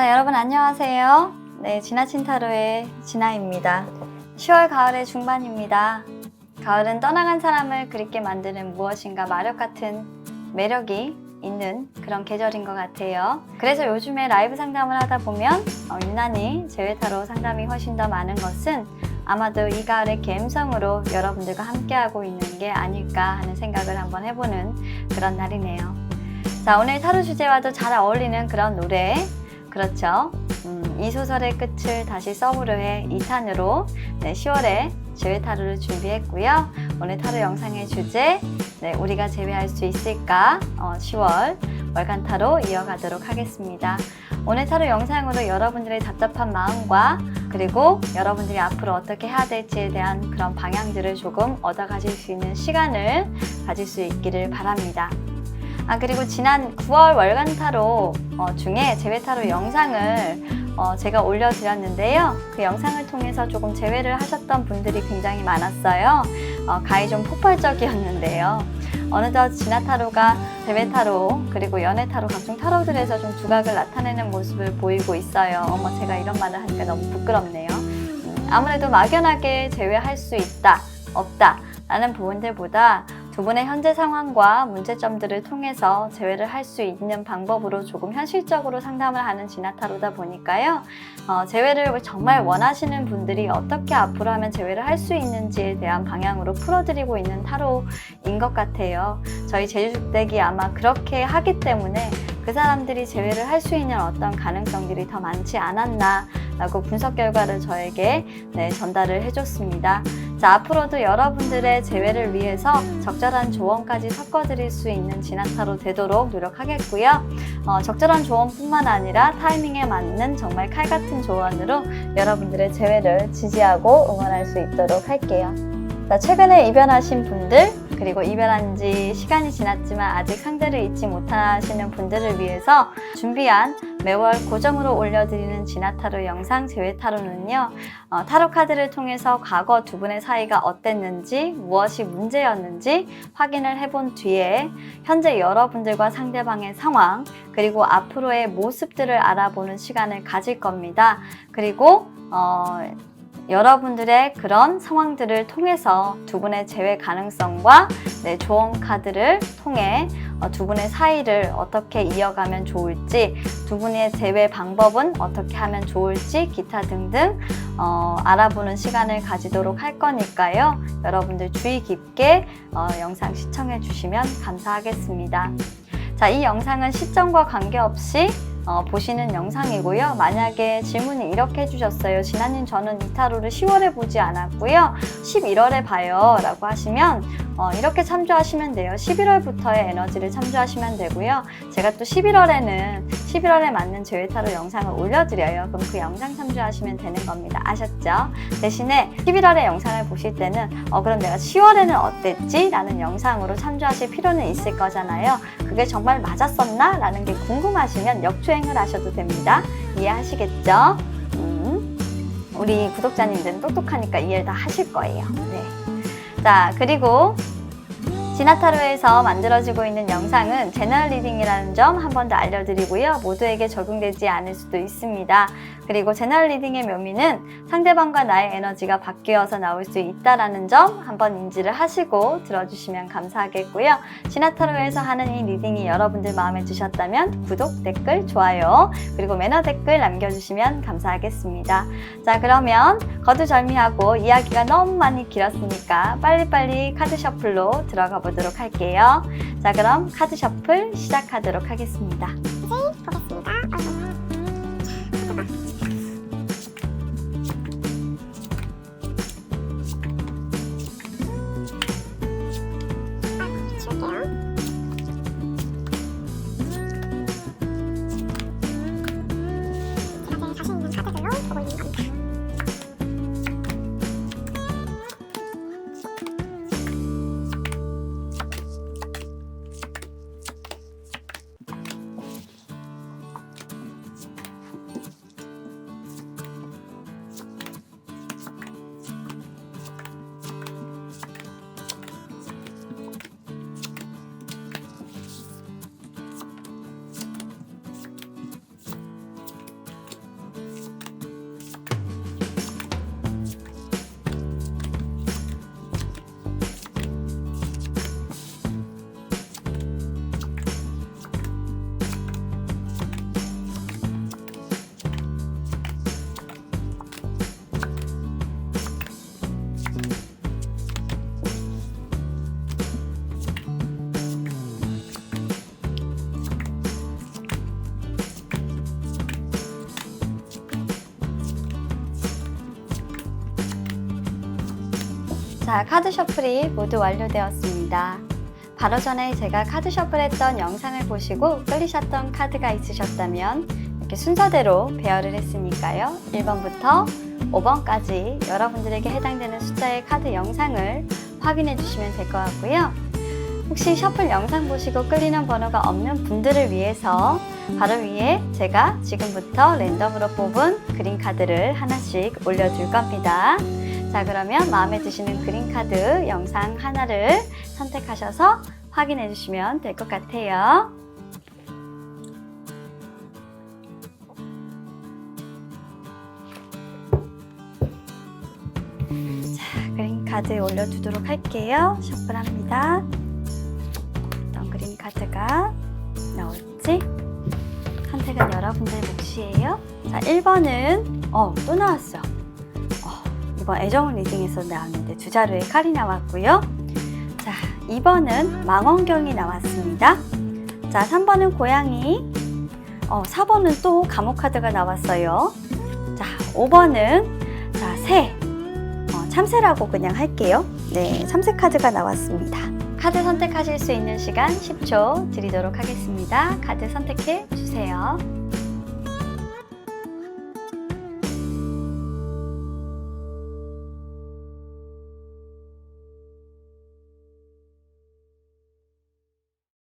자, 여러분 안녕하세요. 네, 지나친 타로의 진아입니다. 10월 가을의 중반입니다. 가을은 떠나간 사람을 그립게 만드는 무엇인가 마력 같은 매력이 있는 그런 계절인 것 같아요. 그래서 요즘에 라이브 상담을 하다 보면 유난히 제외타로 상담이 훨씬 더 많은 것은 아마도 이 가을의 감성으로 여러분들과 함께하고 있는 게 아닐까 하는 생각을 한번 해보는 그런 날이네요. 자, 오늘 타로 주제와도 잘 어울리는 그런 노래, 그렇죠. 이 소설의 끝을 다시 써보려 해 2탄으로 10월에 제외타로를 준비했고요. 오늘 타로 영상의 주제, 우리가 제외할 수 있을까? 10월 월간 타로 이어가도록 하겠습니다. 오늘 타로 영상으로 여러분들의 답답한 마음과 그리고 여러분들이 앞으로 어떻게 해야 될지에 대한 그런 방향들을 조금 얻어가실 수 있는 시간을 가질 수 있기를 바랍니다. 그리고 지난 9월 월간 타로 중에 제외 타로 영상을 제가 올려드렸는데요. 그 영상을 통해서 조금 제외를 하셨던 분들이 굉장히 많았어요. 가히 좀 폭발적이었는데요. 어느덧 진화 타로가 제외 타로 그리고 연애 타로 각종 타로들에서 좀 두각을 나타내는 모습을 보이고 있어요. 제가 이런 말을 하니까 너무 부끄럽네요. 아무래도 막연하게 제외할 수 있다, 없다 라는 부분들보다 두 분의 현재 상황과 문제점들을 통해서 제외를 할 수 있는 방법으로 조금 현실적으로 상담을 하는 진화타로다 보니까요. 제외를 정말 원하시는 분들이 어떻게 앞으로 하면 제외를 할 수 있는지에 대한 방향으로 풀어드리고 있는 타로인 것 같아요. 저희 제주댁이 아마 그렇게 하기 때문에 그 사람들이 제외를 할 수 있는 어떤 가능성들이 더 많지 않았나 라고 분석 결과를 저에게 전달을 해줬습니다. 자, 앞으로도 여러분들의 제외를 위해서 적절한 조언까지 섞어드릴 수 있는 진화타로 되도록 노력하겠고요. 적절한 조언뿐만 아니라 타이밍에 맞는 정말 칼같은 조언으로 여러분들의 제외를 지지하고 응원할 수 있도록 할게요. 자, 최근에 이별하신 분들 그리고 이별한 지 시간이 지났지만 아직 상대를 잊지 못하시는 분들을 위해서 준비한 매월 고정으로 올려드리는 진화타로 영상 제외타로는요. 타로 카드를 통해서 과거 두 분의 사이가 어땠는지 무엇이 문제였는지 확인을 해본 뒤에 현재 여러분들과 상대방의 상황 그리고 앞으로의 모습들을 알아보는 시간을 가질 겁니다. 그리고 여러분들의 그런 상황들을 통해서 두 분의 재회 가능성과 조언 카드를 통해 두 분의 사이를 어떻게 이어가면 좋을지, 두 분의 재회 방법은 어떻게 하면 좋을지 기타 등등 알아보는 시간을 가지도록 할 거니까요. 여러분들 주의 깊게 영상 시청해 주시면 감사하겠습니다. 자, 이 영상은 시점과 관계없이 보시는 영상이고요. 만약에 질문이 이렇게 해주셨어요. 진아님, 저는 이 타로를 10월에 보지 않았고요. 11월에 봐요 라고 하시면 이렇게 참조하시면 돼요. 11월부터의 에너지를 참조하시면 되고요. 제가 또 11월에 맞는 제외 타로 영상을 올려드려요. 그럼 그 영상 참조하시면 되는 겁니다. 아셨죠? 대신에 11월에 영상을 보실 때는 그럼 내가 10월에는 어땠지? 라는 영상으로 참조하실 필요는 있을 거잖아요. 그게 정말 맞았었나? 라는 게 궁금하시면 역주행을 하셔도 됩니다. 이해하시겠죠? 우리 구독자님들은 똑똑하니까 이해를 다 하실 거예요. 네. 자, 그리고 진화타로에서 만들어지고 있는 영상은 제너럴 리딩이라는 점 한 번 더 알려드리고요. 모두에게 적용되지 않을 수도 있습니다. 그리고 제너럴 리딩의 묘미는 상대방과 나의 에너지가 바뀌어서 나올 수 있다는 점 한번 인지를 하시고 들어주시면 감사하겠고요. 진화타로에서 하는 이 리딩이 여러분들 마음에 드셨다면 구독, 댓글, 좋아요 그리고 매너 댓글 남겨주시면 감사하겠습니다. 자, 그러면 거두절미하고 이야기가 너무 많이 길었으니까 빨리빨리 카드 셔플로 들어가 보도록 할게요. 자, 그럼 카드 셔플 시작하도록 하겠습니다. 보겠습니다. 칠게요. 제가 제일 자신 있는 카드들로 보고 있는 겁니다. 자, 카드 셔플이 모두 완료되었습니다. 바로 전에 제가 카드 셔플했던 영상을 보시고 끌리셨던 카드가 있으셨다면 이렇게 순서대로 배열을 했으니까요. 1번부터 5번까지 여러분들에게 해당되는 숫자의 카드 영상을 확인해 주시면 될 것 같고요. 혹시 셔플 영상 보시고 끌리는 번호가 없는 분들을 위해서 바로 위에 제가 지금부터 랜덤으로 뽑은 그린 카드를 하나씩 올려줄 겁니다. 자, 그러면 마음에 드시는 그린 카드 영상 하나를 선택하셔서 확인해 주시면 될 것 같아요. 자, 그린 카드 올려두도록 할게요. 셔플합니다. 어떤 그린 카드가 나올지 선택은 여러분들 몫이에요. 자, 1번은 또 나왔어요. 이번 애정은 리딩에서 나왔는데 두 자루의 칼이 나왔고요. 자, 2번은 망원경이 나왔습니다. 자, 3번은 고양이, 4번은 또 감옥 카드가 나왔어요. 자, 5번은 자, 새, 참새라고 그냥 할게요. 네, 참새 카드가 나왔습니다. 카드 선택하실 수 있는 시간 10초 드리도록 하겠습니다. 카드 선택해 주세요.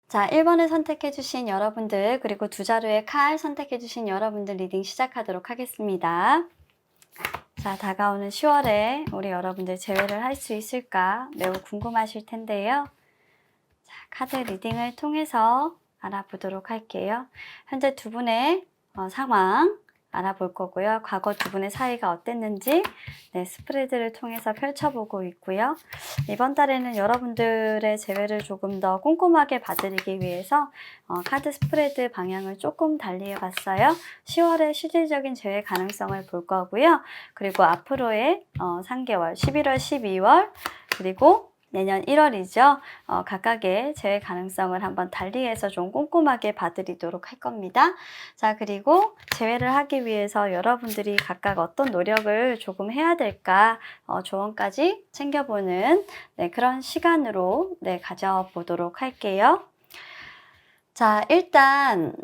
자, 1번을 선택해주신 여러분들, 그리고 두 자루의 칼 선택해주신 여러분들 리딩 시작하도록 하겠습니다. 자, 다가오는 10월에 우리 여러분들 재회를 할 수 있을까 매우 궁금하실 텐데요. 자, 카드 리딩을 통해서 알아보도록 할게요. 현재 두 분의 상황 알아볼 거고요. 과거 두 분의 사이가 어땠는지 스프레드를 통해서 펼쳐보고 있고요. 이번 달에는 여러분들의 재회를 조금 더 꼼꼼하게 봐드리기 위해서 카드 스프레드 방향을 조금 달리 해봤어요. 10월의 실질적인 재회 가능성을 볼 거고요. 그리고 앞으로의 3개월, 11월, 12월, 그리고 내년 1월이죠. 각각의 재회 가능성을 한번 달리해서 좀 꼼꼼하게 봐드리도록 할 겁니다. 자, 그리고 재회를 하기 위해서 여러분들이 각각 어떤 노력을 조금 해야 될까 조언까지 챙겨보는 그런 시간으로 가져보도록 할게요. 자, 일단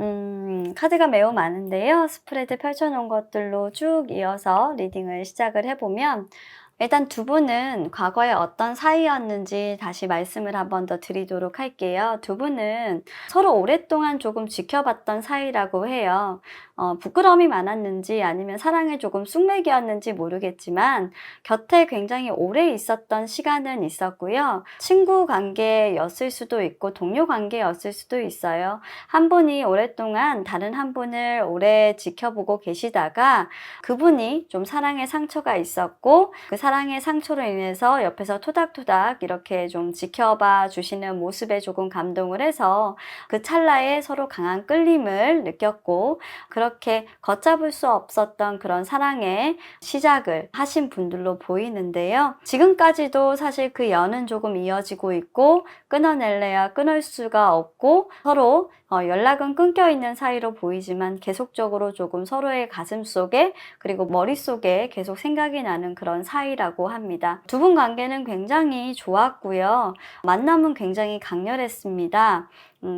카드가 매우 많은데요. 스프레드 펼쳐놓은 것들로 쭉 이어서 리딩을 시작을 해보면 일단 두 분은 과거에 어떤 사이였는지 다시 말씀을 한 번 더 드리도록 할게요. 두 분은 서로 오랫동안 조금 지켜봤던 사이라고 해요. 부끄러움이 많았는지 아니면 사랑에 조금 쑥맥이었는지 모르겠지만 곁에 굉장히 오래 있었던 시간은 있었고요. 친구 관계였을 수도 있고 동료 관계였을 수도 있어요. 한 분이 오랫동안 다른 한 분을 오래 지켜보고 계시다가 그분이 좀 사랑의 상처가 있었고 그 사랑의 상처로 인해서 옆에서 토닥토닥 이렇게 좀 지켜봐 주시는 모습에 조금 감동을 해서 그 찰나에 서로 강한 끌림을 느꼈고 그렇게 걷잡을 수 없었던 그런 사랑의 시작을 하신 분들로 보이는데요. 지금까지도 사실 그 연은 조금 이어지고 있고 끊어낼래야 끊을 수가 없고 서로 연락은 끊겨 있는 사이로 보이지만 계속적으로 조금 서로의 가슴 속에 그리고 머릿속에 계속 생각이 나는 그런 사이라고 합니다. 두 분 관계는 굉장히 좋았고요. 만남은 굉장히 강렬했습니다.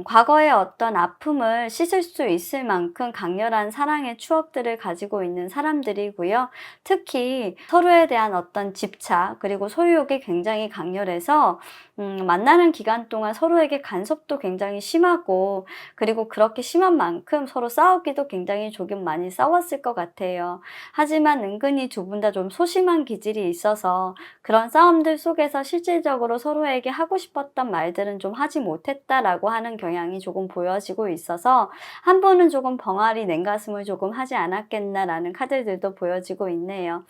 과거의 어떤 아픔을 씻을 수 있을 만큼 강렬한 사랑의 추억들을 가지고 있는 사람들이고요. 특히 서로에 대한 어떤 집착 그리고 소유욕이 굉장히 강렬해서 만나는 기간 동안 서로에게 간섭도 굉장히 심하고 그리고 그렇게 심한 만큼 서로 싸우기도 굉장히 조금 많이 싸웠을 것 같아요. 하지만 은근히 두 분 다 좀 소심한 기질이 있어서 그런 싸움들 속에서 실질적으로 서로에게 하고 싶었던 말들은 좀 하지 못했다라고 하는 경향이 조금 보여지고 있어서 한 분은 조금 벙아리 냉가슴을 조금 하지 않았겠나라는 카드들도 보여지고 있네요.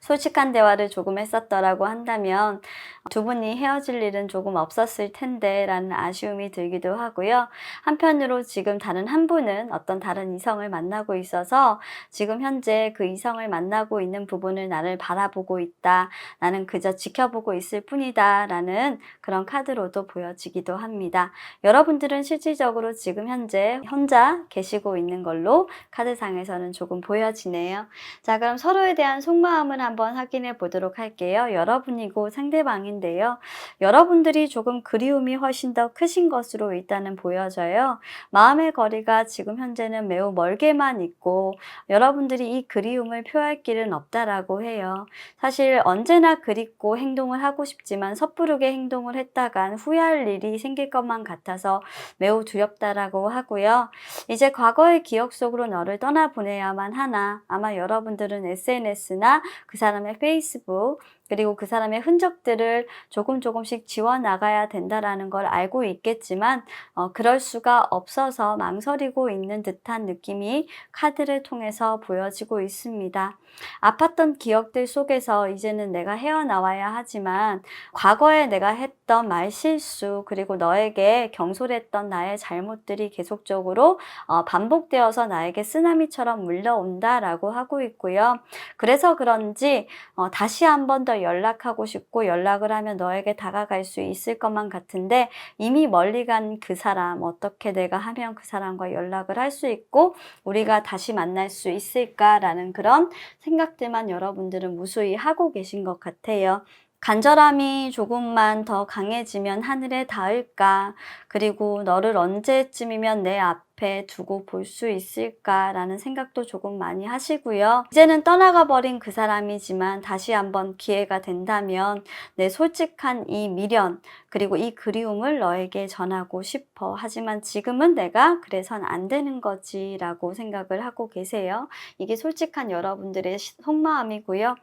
솔직한 대화를 조금 했었더라고 한다면 두 분이 헤어질 일은 조금 없었을 텐데 라는 아쉬움이 들기도 하고요. 한편으로 지금 다른 한 분은 어떤 다른 이성을 만나고 있어서 지금 현재 그 이성을 만나고 있는 부분을 나를 바라보고 있다. 나는 그저 지켜보고 있을 뿐이다 라는 그런 카드로도 보여지기도 합니다. 여러분들은 실질적으로 지금 현재 혼자 계시고 있는 걸로 카드상에서는 조금 보여지네요. 자, 그럼 서로에 대한 속마음을 한번 확인해 보도록 할게요. 여러분이고 상대방인데요. 여러분들이 조금 그리움이 훨씬 더 크신 것으로 일단은 보여져요. 마음의 거리가 지금 현재는 매우 멀게만 있고 여러분들이 이 그리움을 표할 길은 없다라고 해요. 사실 언제나 그립고 행동을 하고 싶지만 섣부르게 행동을 했다간 후회할 일이 생길 것만 같아서 매우 두렵다라고 하고요. 이제 과거의 기억 속으로 너를 떠나보내야만 하나 아마 여러분들은 SNS나 그 사람의 페이스북 그리고 그 사람의 흔적들을 조금씩 지워나가야 된다라는 걸 알고 있겠지만 그럴 수가 없어서 망설이고 있는 듯한 느낌이 카드를 통해서 보여지고 있습니다. 아팠던 기억들 속에서 이제는 내가 헤어나와야 하지만 과거에 내가 했던 말실수 그리고 너에게 경솔했던 나의 잘못들이 계속적으로 반복되어서 나에게 쓰나미처럼 물려온다라고 하고 있고요. 그래서 그런지 다시 한 번 더 연락하고 싶고 연락을 하면 너에게 다가갈 수 있을 것만 같은데 이미 멀리 간 그 사람 어떻게 내가 하면 그 사람과 연락을 할 수 있고 우리가 다시 만날 수 있을까라는 그런 생각들만 여러분들은 무수히 하고 계신 것 같아요. 간절함이 조금만 더 강해지면 하늘에 닿을까? 그리고 너를 언제쯤이면 내 앞에 두고 볼 수 있을까라는 생각도 조금 많이 하시고요. 이제는 떠나가 버린 그 사람이지만 다시 한번 기회가 된다면 내 솔직한 이 미련 그리고 이 그리움을 너에게 전하고 싶어. 하지만 지금은 내가 그래선 안 되는 거지 라고 생각을 하고 계세요. 이게 솔직한 여러분들의 속마음이고요.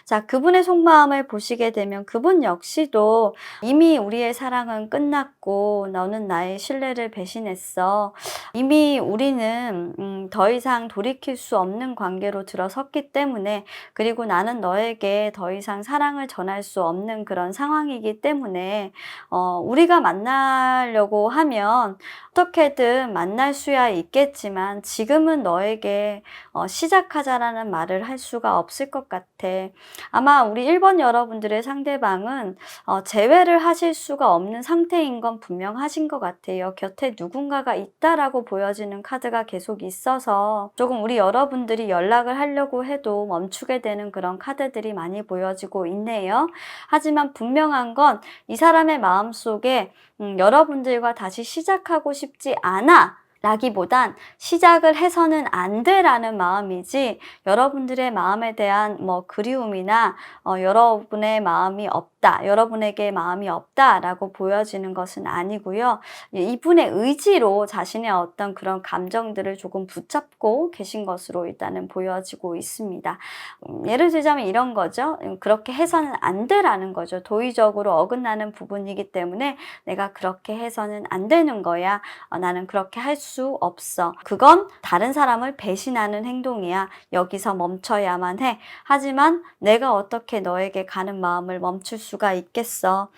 자, 그분의 속마음을 보시게 되면 그분 역시도 이미 우리의 사랑은 끝났고 너는 나의 신뢰를 배신했어. 이미 우리는 더 이상 돌이킬 수 없는 관계로 들어섰기 때문에 그리고 나는 너에게 더 이상 사랑을 전할 수 없는 그런 상황이기 때문에 우리가 만나려고 하면 어떻게든 만날 수야 있겠지만 지금은 너에게 시작하자라는 말을 할 수가 없을 것 같아. 아마 우리 1번 여러분들의 상대방은 재회를 하실 수가 없는 상태인 건 분명하신 것 같아요. 곁에 누군가가 있다라고 보여지는 카드가 계속 있어서 조금 우리 여러분들이 연락을 하려고 해도 멈추게 되는 그런 카드들이 많이 보여지고 있네요. 하지만 분명한 건 이 사람의 마음속에 여러분들과 다시 시작하고 싶지 않아 라기보단 시작을 해서는 안 돼라는 마음이지 여러분들의 마음에 대한 그리움이나 여러분의 마음이 없다, 여러분에게 마음이 없다라고 보여지는 것은 아니고요. 이분의 의지로 자신의 어떤 그런 감정들을 조금 붙잡고 계신 것으로 일단은 보여지고 있습니다. 예를 들자면 이런 거죠. 그렇게 해서는 안 돼라는 거죠. 도의적으로 어긋나는 부분이기 때문에 내가 그렇게 해서는 안 되는 거야. 나는 그렇게 할 수 없어. 그건 다른 사람을 배신하는 행동이야. 여기서 멈춰야만 해. 하지만 내가 어떻게 너에게 가는 마음을 멈출 수가 있겠어.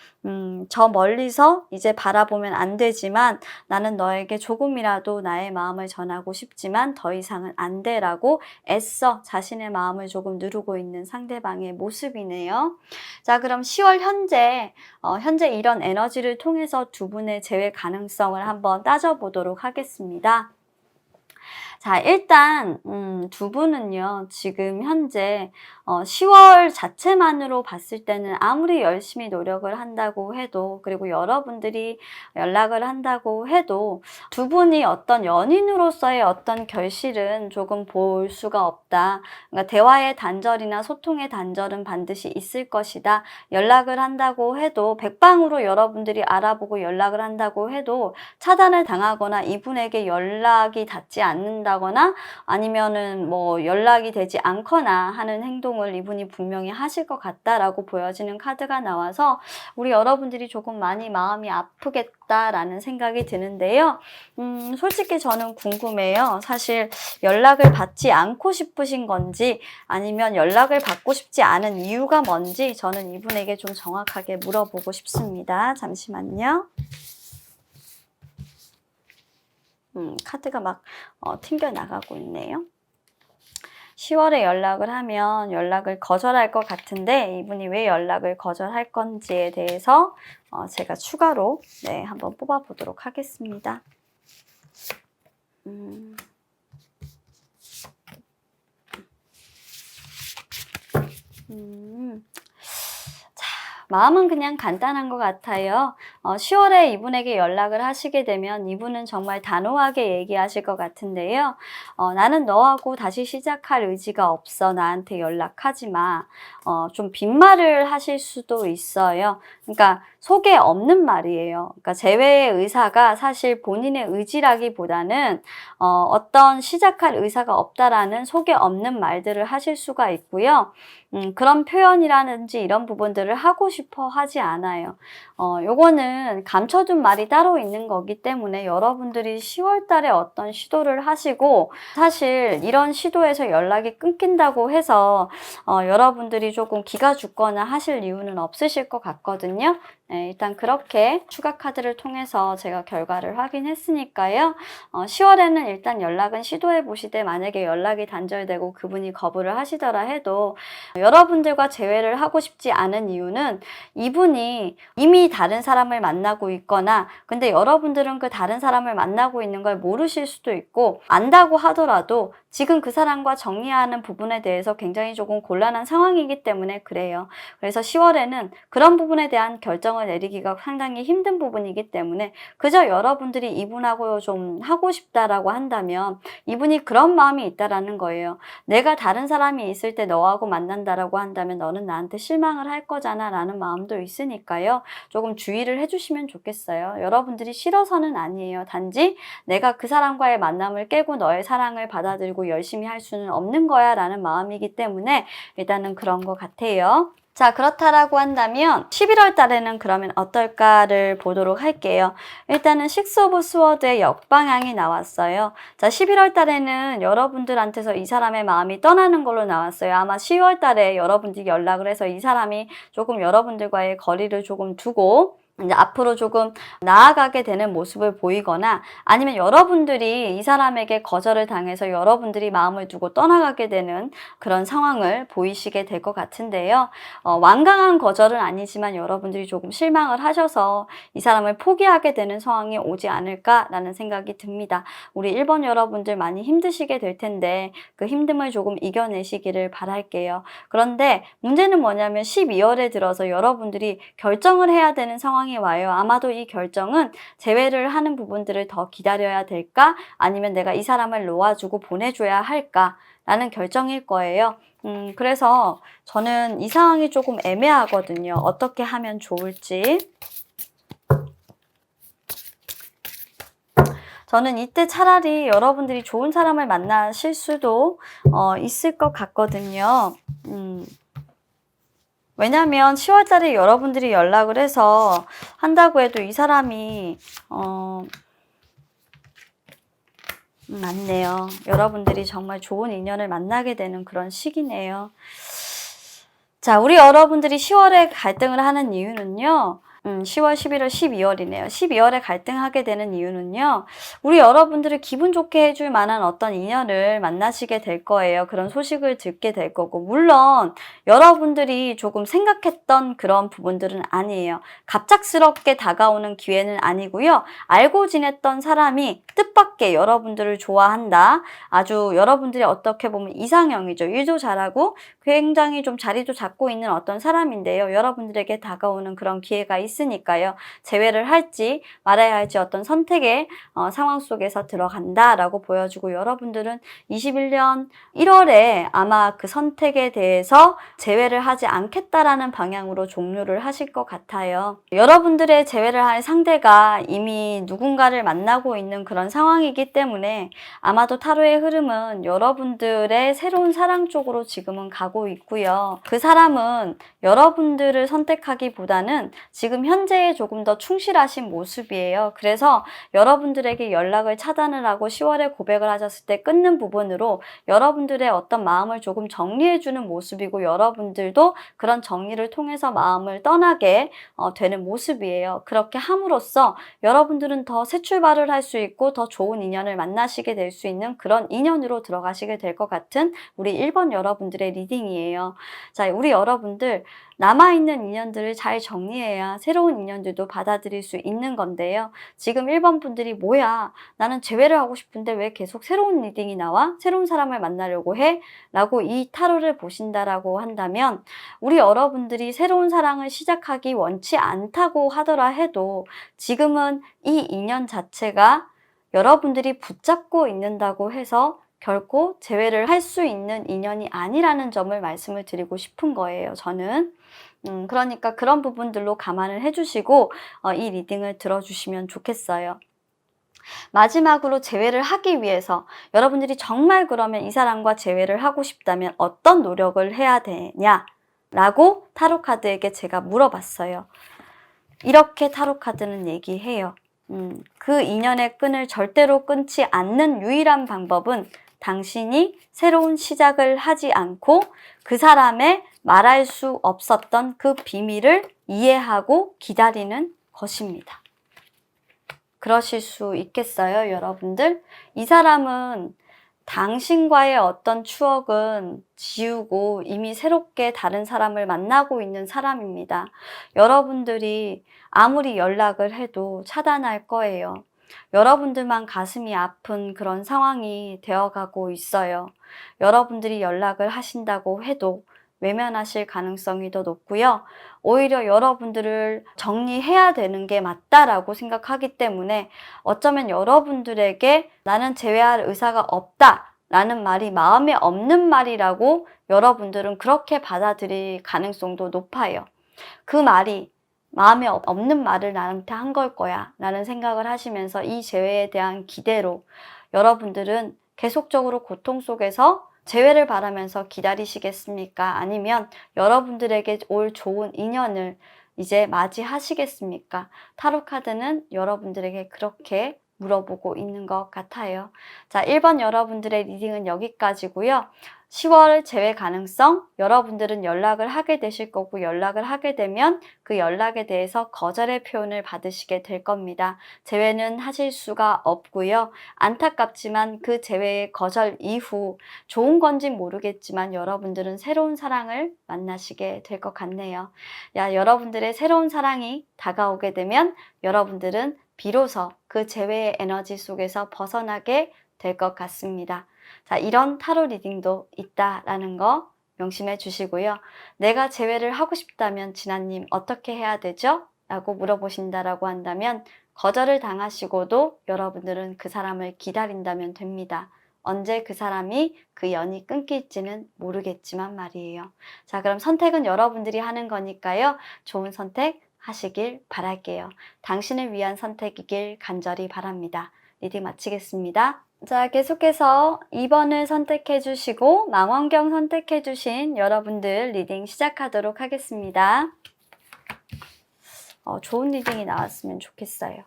저 멀리서 이제 바라보면 안 되지만 나는 너에게 조금이라도 나의 마음을 전하고 싶지만 더 이상은 안 돼라고 애써 자신의 마음을 조금 누르고 있는 상대방의 모습이네요. 자, 그럼 10월 현재 이런 에너지를 통해서 두 분의 재회 가능성을 한번 따져보도록 하겠습니다. 자, 일단 두 분은요 지금 현재 10월 자체만으로 봤을 때는 아무리 열심히 노력을 한다고 해도 그리고 여러분들이 연락을 한다고 해도 두 분이 어떤 연인으로서의 어떤 결실은 조금 볼 수가 없다. 그러니까 대화의 단절이나 소통의 단절은 반드시 있을 것이다. 연락을 한다고 해도 백방으로 여러분들이 알아보고 연락을 한다고 해도 차단을 당하거나 이분에게 연락이 닿지 않는다거나 아니면은 연락이 되지 않거나 하는 행동을 이분이 분명히 하실 것 같다라고 보여지는 카드가 나와서 우리 여러분들이 조금 많이 마음이 아프겠다라는 생각이 드는데요. 솔직히 저는 궁금해요. 사실 연락을 받지 않고 싶으신 건지 아니면 연락을 받고 싶지 않은 이유가 뭔지 저는 이분에게 좀 정확하게 물어보고 싶습니다. 잠시만요. 카드가 막 튕겨 나가고 있네요. 10월에 연락을 하면 연락을 거절할 것 같은데 이분이 왜 연락을 거절할 건지에 대해서 제가 추가로 한번 뽑아보도록 하겠습니다. 자, 마음은 그냥 간단한 것 같아요. 10월에 이분에게 연락을 하시게 되면 이분은 정말 단호하게 얘기하실 것 같은데요. 나는 너하고 다시 시작할 의지가 없어. 나한테 연락하지 마. 좀 빈말을 하실 수도 있어요. 그러니까 속에 없는 말이에요. 그러니까 재회의 의사가 사실 본인의 의지라기보다는 어떤 시작할 의사가 없다라는 속에 없는 말들을 하실 수가 있고요. 그런 표현이라든지 이런 부분들을 하고 싶어 하지 않아요. 요거는 감춰둔 말이 따로 있는 거기 때문에 여러분들이 10월 달에 어떤 시도를 하시고 사실 이런 시도에서 연락이 끊긴다고 해서 여러분들이 조금 기가 죽거나 하실 이유는 없으실 것 같거든요. 네, 일단 그렇게 추가 카드를 통해서 제가 결과를 확인했으니까요. 10월에는 일단 연락은 시도해 보시되 만약에 연락이 단절되고 그분이 거부를 하시더라 해도 여러분들과 재회를 하고 싶지 않은 이유는 이분이 이미 다른 사람을 만나고 있거나 근데 여러분들은 그 다른 사람을 만나고 있는 걸 모르실 수도 있고 안다고 하더라도 지금 그 사람과 정리하는 부분에 대해서 굉장히 조금 곤란한 상황이기 때문에 그래요. 그래서 10월에는 그런 부분에 대한 결정을 내리기가 상당히 힘든 부분이기 때문에 그저 여러분들이 이분하고 좀 하고 싶다라고 한다면 이분이 그런 마음이 있다라는 거예요. 내가 다른 사람이 있을 때 너하고 만난다라고 한다면 너는 나한테 실망을 할 거잖아 라는 마음도 있으니까요. 조금 주의를 해주시면 좋겠어요. 여러분들이 싫어서는 아니에요. 단지 내가 그 사람과의 만남을 깨고 너의 사랑을 받아들이고 열심히 할 수는 없는 거야 라는 마음이기 때문에 일단은 그런 것 같아요. 자, 그렇다라고 한다면 11월 달에는 그러면 어떨까를 보도록 할게요. 일단은 식스 오브 스워드의 역방향이 나왔어요. 자, 11월 달에는 여러분들한테서 이 사람의 마음이 떠나는 걸로 나왔어요. 아마 10월 달에 여러분들이 연락을 해서 이 사람이 조금 여러분들과의 거리를 조금 두고 이제 앞으로 조금 나아가게 되는 모습을 보이거나 아니면 여러분들이 이 사람에게 거절을 당해서 여러분들이 마음을 두고 떠나가게 되는 그런 상황을 보이시게 될 것 같은데요. 완강한 거절은 아니지만 여러분들이 조금 실망을 하셔서 이 사람을 포기하게 되는 상황이 오지 않을까라는 생각이 듭니다. 우리 1번 여러분들 많이 힘드시게 될 텐데 그 힘듦을 조금 이겨내시기를 바랄게요. 그런데 문제는 뭐냐면 12월에 들어서 여러분들이 결정을 해야 되는 상황이 와요. 아마도 이 결정은 재회를 하는 부분들을 더 기다려야 될까? 아니면 내가 이 사람을 놓아주고 보내줘야 할까? 라는 결정일 거예요. 그래서 저는 이 상황이 조금 애매하거든요. 어떻게 하면 좋을지. 저는 이때 차라리 여러분들이 좋은 사람을 만나실 수도 있을 것 같거든요. 왜냐면 10월 달에 여러분들이 연락을 해서 한다고 해도 이 사람이 맞네요. 여러분들이 정말 좋은 인연을 만나게 되는 그런 시기네요. 자, 우리 여러분들이 10월에 갈등을 하는 이유는요. 10월, 11월, 12월이네요. 12월에 갈등하게 되는 이유는요. 우리 여러분들을 기분 좋게 해줄 만한 어떤 인연을 만나시게 될 거예요. 그런 소식을 듣게 될 거고 물론 여러분들이 조금 생각했던 그런 부분들은 아니에요. 갑작스럽게 다가오는 기회는 아니고요. 알고 지냈던 사람이 뜻밖의 여러분들을 좋아한다. 아주 여러분들이 어떻게 보면 이상형이죠. 일도 잘하고 굉장히 좀 자리도 잡고 있는 어떤 사람인데요. 여러분들에게 다가오는 그런 기회가 있으니까요. 재회를 할지 말아야 할지 어떤 선택의 상황 속에서 들어간다라고 보여주고 여러분들은 21년 1월에 아마 그 선택에 대해서 재회를 하지 않겠다라는 방향으로 종료를 하실 것 같아요. 여러분들의 재회를 할 상대가 이미 누군가를 만나고 있는 그런 상황이기 때문에 아마도 타로의 흐름은 여러분들의 새로운 사랑 쪽으로 지금은 가고 있고요. 그 사람은 여러분들을 선택하기보다는 지금 현재에 조금 더 충실하신 모습이에요. 그래서 여러분들에게 연락을 차단을 하고 10월에 고백을 하셨을 때 끊는 부분으로 여러분들의 어떤 마음을 조금 정리해주는 모습이고 여러분들도 그런 정리를 통해서 마음을 떠나게 되는 모습이에요. 그렇게 함으로써 여러분들은 더 새 출발을 할 수 있고 더 좋은 인연을 만나시게 될 수 있는 그런 인연으로 들어가시게 될 것 같은 우리 1번 여러분들의 리딩이에요. 자, 우리 여러분들 남아있는 인연들을 잘 정리해야 새로운 인연들도 받아들일 수 있는 건데요. 지금 1번 분들이 뭐야, 나는 재회를 하고 싶은데 왜 계속 새로운 리딩이 나와? 새로운 사람을 만나려고 해? 라고 이 타로를 보신다라고 한다면, 우리 여러분들이 새로운 사랑을 시작하기 원치 않다고 하더라 해도 지금은 이 인연 자체가 여러분들이 붙잡고 있는다고 해서 결코 재회를 할 수 있는 인연이 아니라는 점을 말씀을 드리고 싶은 거예요, 저는. 그러니까 그런 부분들로 감안을 해주시고 이 리딩을 들어주시면 좋겠어요. 마지막으로 재회를 하기 위해서 여러분들이 정말 그러면 이 사람과 재회를 하고 싶다면 어떤 노력을 해야 되냐? 라고 타로카드에게 제가 물어봤어요. 이렇게 타로카드는 얘기해요. 그 인연의 끈을 절대로 끊지 않는 유일한 방법은 당신이 새로운 시작을 하지 않고 그 사람의 말할 수 없었던 그 비밀을 이해하고 기다리는 것입니다. 그러실 수 있겠어요, 여러분들? 이 사람은 당신과의 어떤 추억은 지우고 이미 새롭게 다른 사람을 만나고 있는 사람입니다. 여러분들이 아무리 연락을 해도 차단할 거예요. 여러분들만 가슴이 아픈 그런 상황이 되어가고 있어요. 여러분들이 연락을 하신다고 해도 외면하실 가능성이 더 높고요. 오히려 여러분들을 정리해야 되는 게 맞다라고 생각하기 때문에 어쩌면 여러분들에게 나는 재회할 의사가 없다 라는 말이 마음에 없는 말이라고 여러분들은 그렇게 받아들일 가능성도 높아요. 그 말이 마음에 없는 말을 나한테 한 걸 거야 라는 생각을 하시면서 이 재회에 대한 기대로 여러분들은 계속적으로 고통 속에서 재회를 바라면서 기다리시겠습니까? 아니면 여러분들에게 올 좋은 인연을 이제 맞이하시겠습니까? 타로카드는 여러분들에게 그렇게 물어보고 있는 것 같아요. 자, 1번 여러분들의 리딩은 여기까지고요. 10월 재회 가능성, 여러분들은 연락을 하게 되실 거고 연락을 하게 되면 그 연락에 대해서 거절의 표현을 받으시게 될 겁니다. 재회는 하실 수가 없고요. 안타깝지만 그 재회의 거절 이후 좋은 건지 모르겠지만 여러분들은 새로운 사랑을 만나시게 될 것 같네요. 여러분들의 새로운 사랑이 다가오게 되면 여러분들은 비로소 그 재회의 에너지 속에서 벗어나게 될 것 같습니다. 자, 이런 타로 리딩도 있다라는 거 명심해 주시고요. 내가 재회를 하고 싶다면 진아님 어떻게 해야 되죠? 라고 물어보신다라고 한다면 거절을 당하시고도 여러분들은 그 사람을 기다린다면 됩니다. 언제 그 사람이 그 연이 끊길지는 모르겠지만 말이에요. 자, 그럼 선택은 여러분들이 하는 거니까요. 좋은 선택 하시길 바랄게요. 당신을 위한 선택이길 간절히 바랍니다. 리딩 마치겠습니다. 자, 계속해서 2번을 선택해 주시고 망원경 선택해 주신 여러분들 리딩 시작하도록 하겠습니다. 좋은 리딩이 나왔으면 좋겠어요.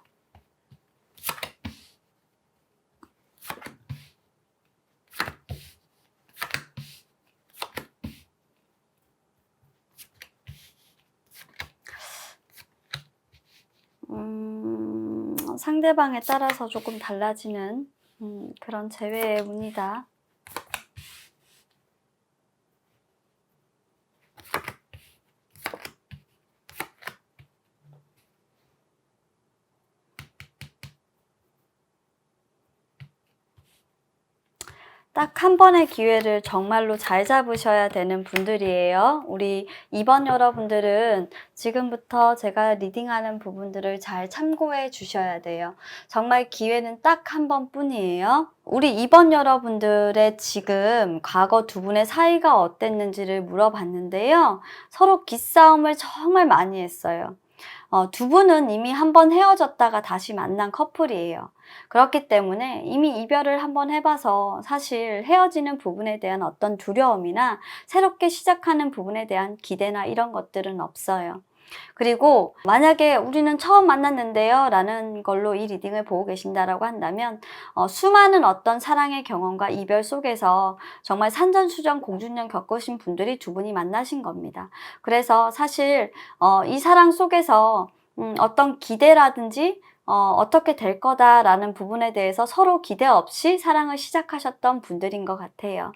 상대방에 따라서 조금 달라지는 그런 재회의 운이다. 딱 한 번의 기회를 정말로 잘 잡으셔야 되는 분들이에요. 우리 2번 여러분들은 지금부터 제가 리딩하는 부분들을 잘 참고해 주셔야 돼요. 정말 기회는 딱 한 번뿐이에요. 우리 2번 여러분들의 지금 과거 두 분의 사이가 어땠는지를 물어봤는데요. 서로 기싸움을 정말 많이 했어요. 두 분은 이미 한 번 헤어졌다가 다시 만난 커플이에요. 그렇기 때문에 이미 이별을 한번 해봐서 사실 헤어지는 부분에 대한 어떤 두려움이나 새롭게 시작하는 부분에 대한 기대나 이런 것들은 없어요. 그리고 만약에 우리는 처음 만났는데요 라는 걸로 이 리딩을 보고 계신다라고 한다면 수많은 어떤 사랑의 경험과 이별 속에서 정말 산전수전 공중전 겪으신 분들이 두 분이 만나신 겁니다. 그래서 사실 이 사랑 속에서 어떤 기대라든지 어떻게 될 거다라는 부분에 대해서 서로 기대 없이 사랑을 시작하셨던 분들인 것 같아요.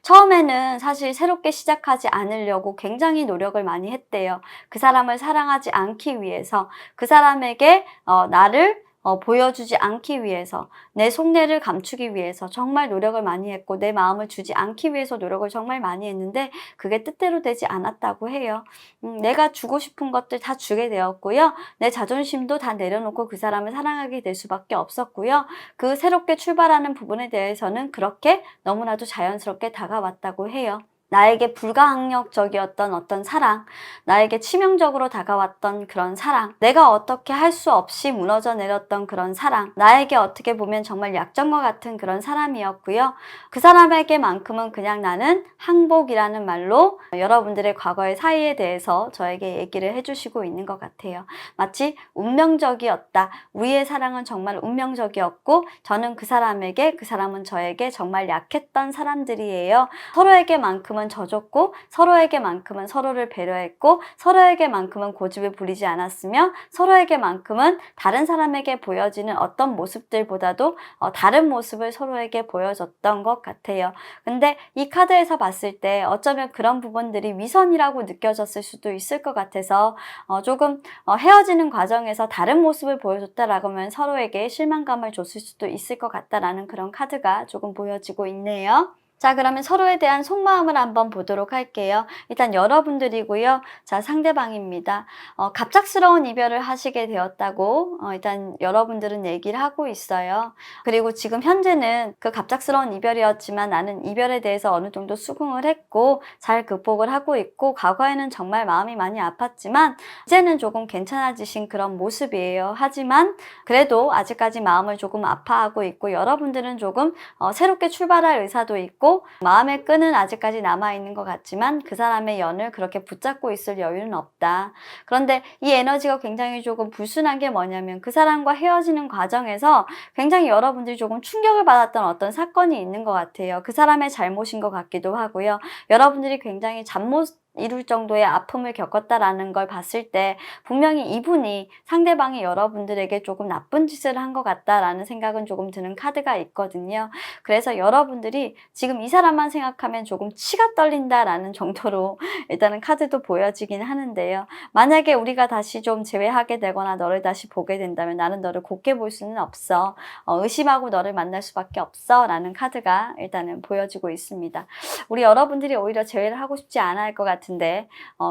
처음에는 사실 새롭게 시작하지 않으려고 굉장히 노력을 많이 했대요. 그 사람을 사랑하지 않기 위해서, 그 사람에게 나를 보여주지 않기 위해서, 내 속내를 감추기 위해서 정말 노력을 많이 했고, 내 마음을 주지 않기 위해서 노력을 정말 많이 했는데 그게 뜻대로 되지 않았다고 해요. 내가 주고 싶은 것들 다 주게 되었고요. 내 자존심도 다 내려놓고 그 사람을 사랑하게 될 수밖에 없었고요. 그 새롭게 출발하는 부분에 대해서는 그렇게 너무나도 자연스럽게 다가왔다고 해요. 나에게 불가항력적이었던 어떤 사랑, 나에게 치명적으로 다가왔던 그런 사랑, 내가 어떻게 할 수 없이 무너져 내렸던 그런 사랑, 나에게 어떻게 보면 정말 약점과 같은 그런 사람이었고요. 그 사람에게만큼은 그냥 나는 항복이라는 말로 여러분들의 과거의 사이에 대해서 저에게 얘기를 해주시고 있는 것 같아요. 마치 운명적이었다. 우리의 사랑은 정말 운명적이었고 저는 그 사람에게, 그 사람은 저에게 정말 약했던 사람들이에요. 서로에게만큼은 져줬고 서로에게만큼은 서로를 배려했고 서로에게만큼은 고집을 부리지 않았으며 서로에게만큼은 다른 사람에게 보여지는 어떤 모습들보다도 다른 모습을 서로에게 보여줬던 것 같아요. 근데 이 카드에서 봤을 때 어쩌면 그런 부분들이 위선이라고 느껴졌을 수도 있을 것 같아서 조금 헤어지는 과정에서 다른 모습을 보여줬다라고 하면 서로에게 실망감을 줬을 수도 있을 것 같다라는 그런 카드가 조금 보여지고 있네요. 자, 그러면 서로에 대한 속마음을 한번 보도록 할게요. 일단 여러분들이고요. 자, 상대방입니다. 갑작스러운 이별을 하시게 되었다고 일단 여러분들은 얘기를 하고 있어요. 그리고 지금 현재는 그 갑작스러운 이별이었지만 나는 이별에 대해서 어느 정도 수긍을 했고 잘 극복을 하고 있고 과거에는 정말 마음이 많이 아팠지만 이제는 조금 괜찮아지신 그런 모습이에요. 하지만 그래도 아직까지 마음을 조금 아파하고 있고 여러분들은 조금 새롭게 출발할 의사도 있고 마음의 끈은 아직까지 남아있는 것 같지만 그 사람의 연을 그렇게 붙잡고 있을 여유는 없다. 그런데 이 에너지가 굉장히 조금 불순한 게 뭐냐면 그 사람과 헤어지는 과정에서 굉장히 여러분들이 조금 충격을 받았던 어떤 사건이 있는 것 같아요. 그 사람의 잘못인 것 같기도 하고요. 여러분들이 굉장히 잠못 이룰 정도의 아픔을 겪었다라는 걸 봤을 때 분명히 이분이 상대방이 여러분들에게 조금 나쁜 짓을 한 것 같다라는 생각은 조금 드는 카드가 있거든요. 그래서 여러분들이 지금 이 사람만 생각하면 조금 치가 떨린다라는 정도로 일단은 카드도 보여지긴 하는데요. 만약에 우리가 다시 좀 재회하게 되거나 너를 다시 보게 된다면 나는 너를 곱게 볼 수는 없어. 의심하고 너를 만날 수밖에 없어 라는 카드가 일단은 보여지고 있습니다. 우리 여러분들이 오히려 재회를 하고 싶지 않아 할 것 같은데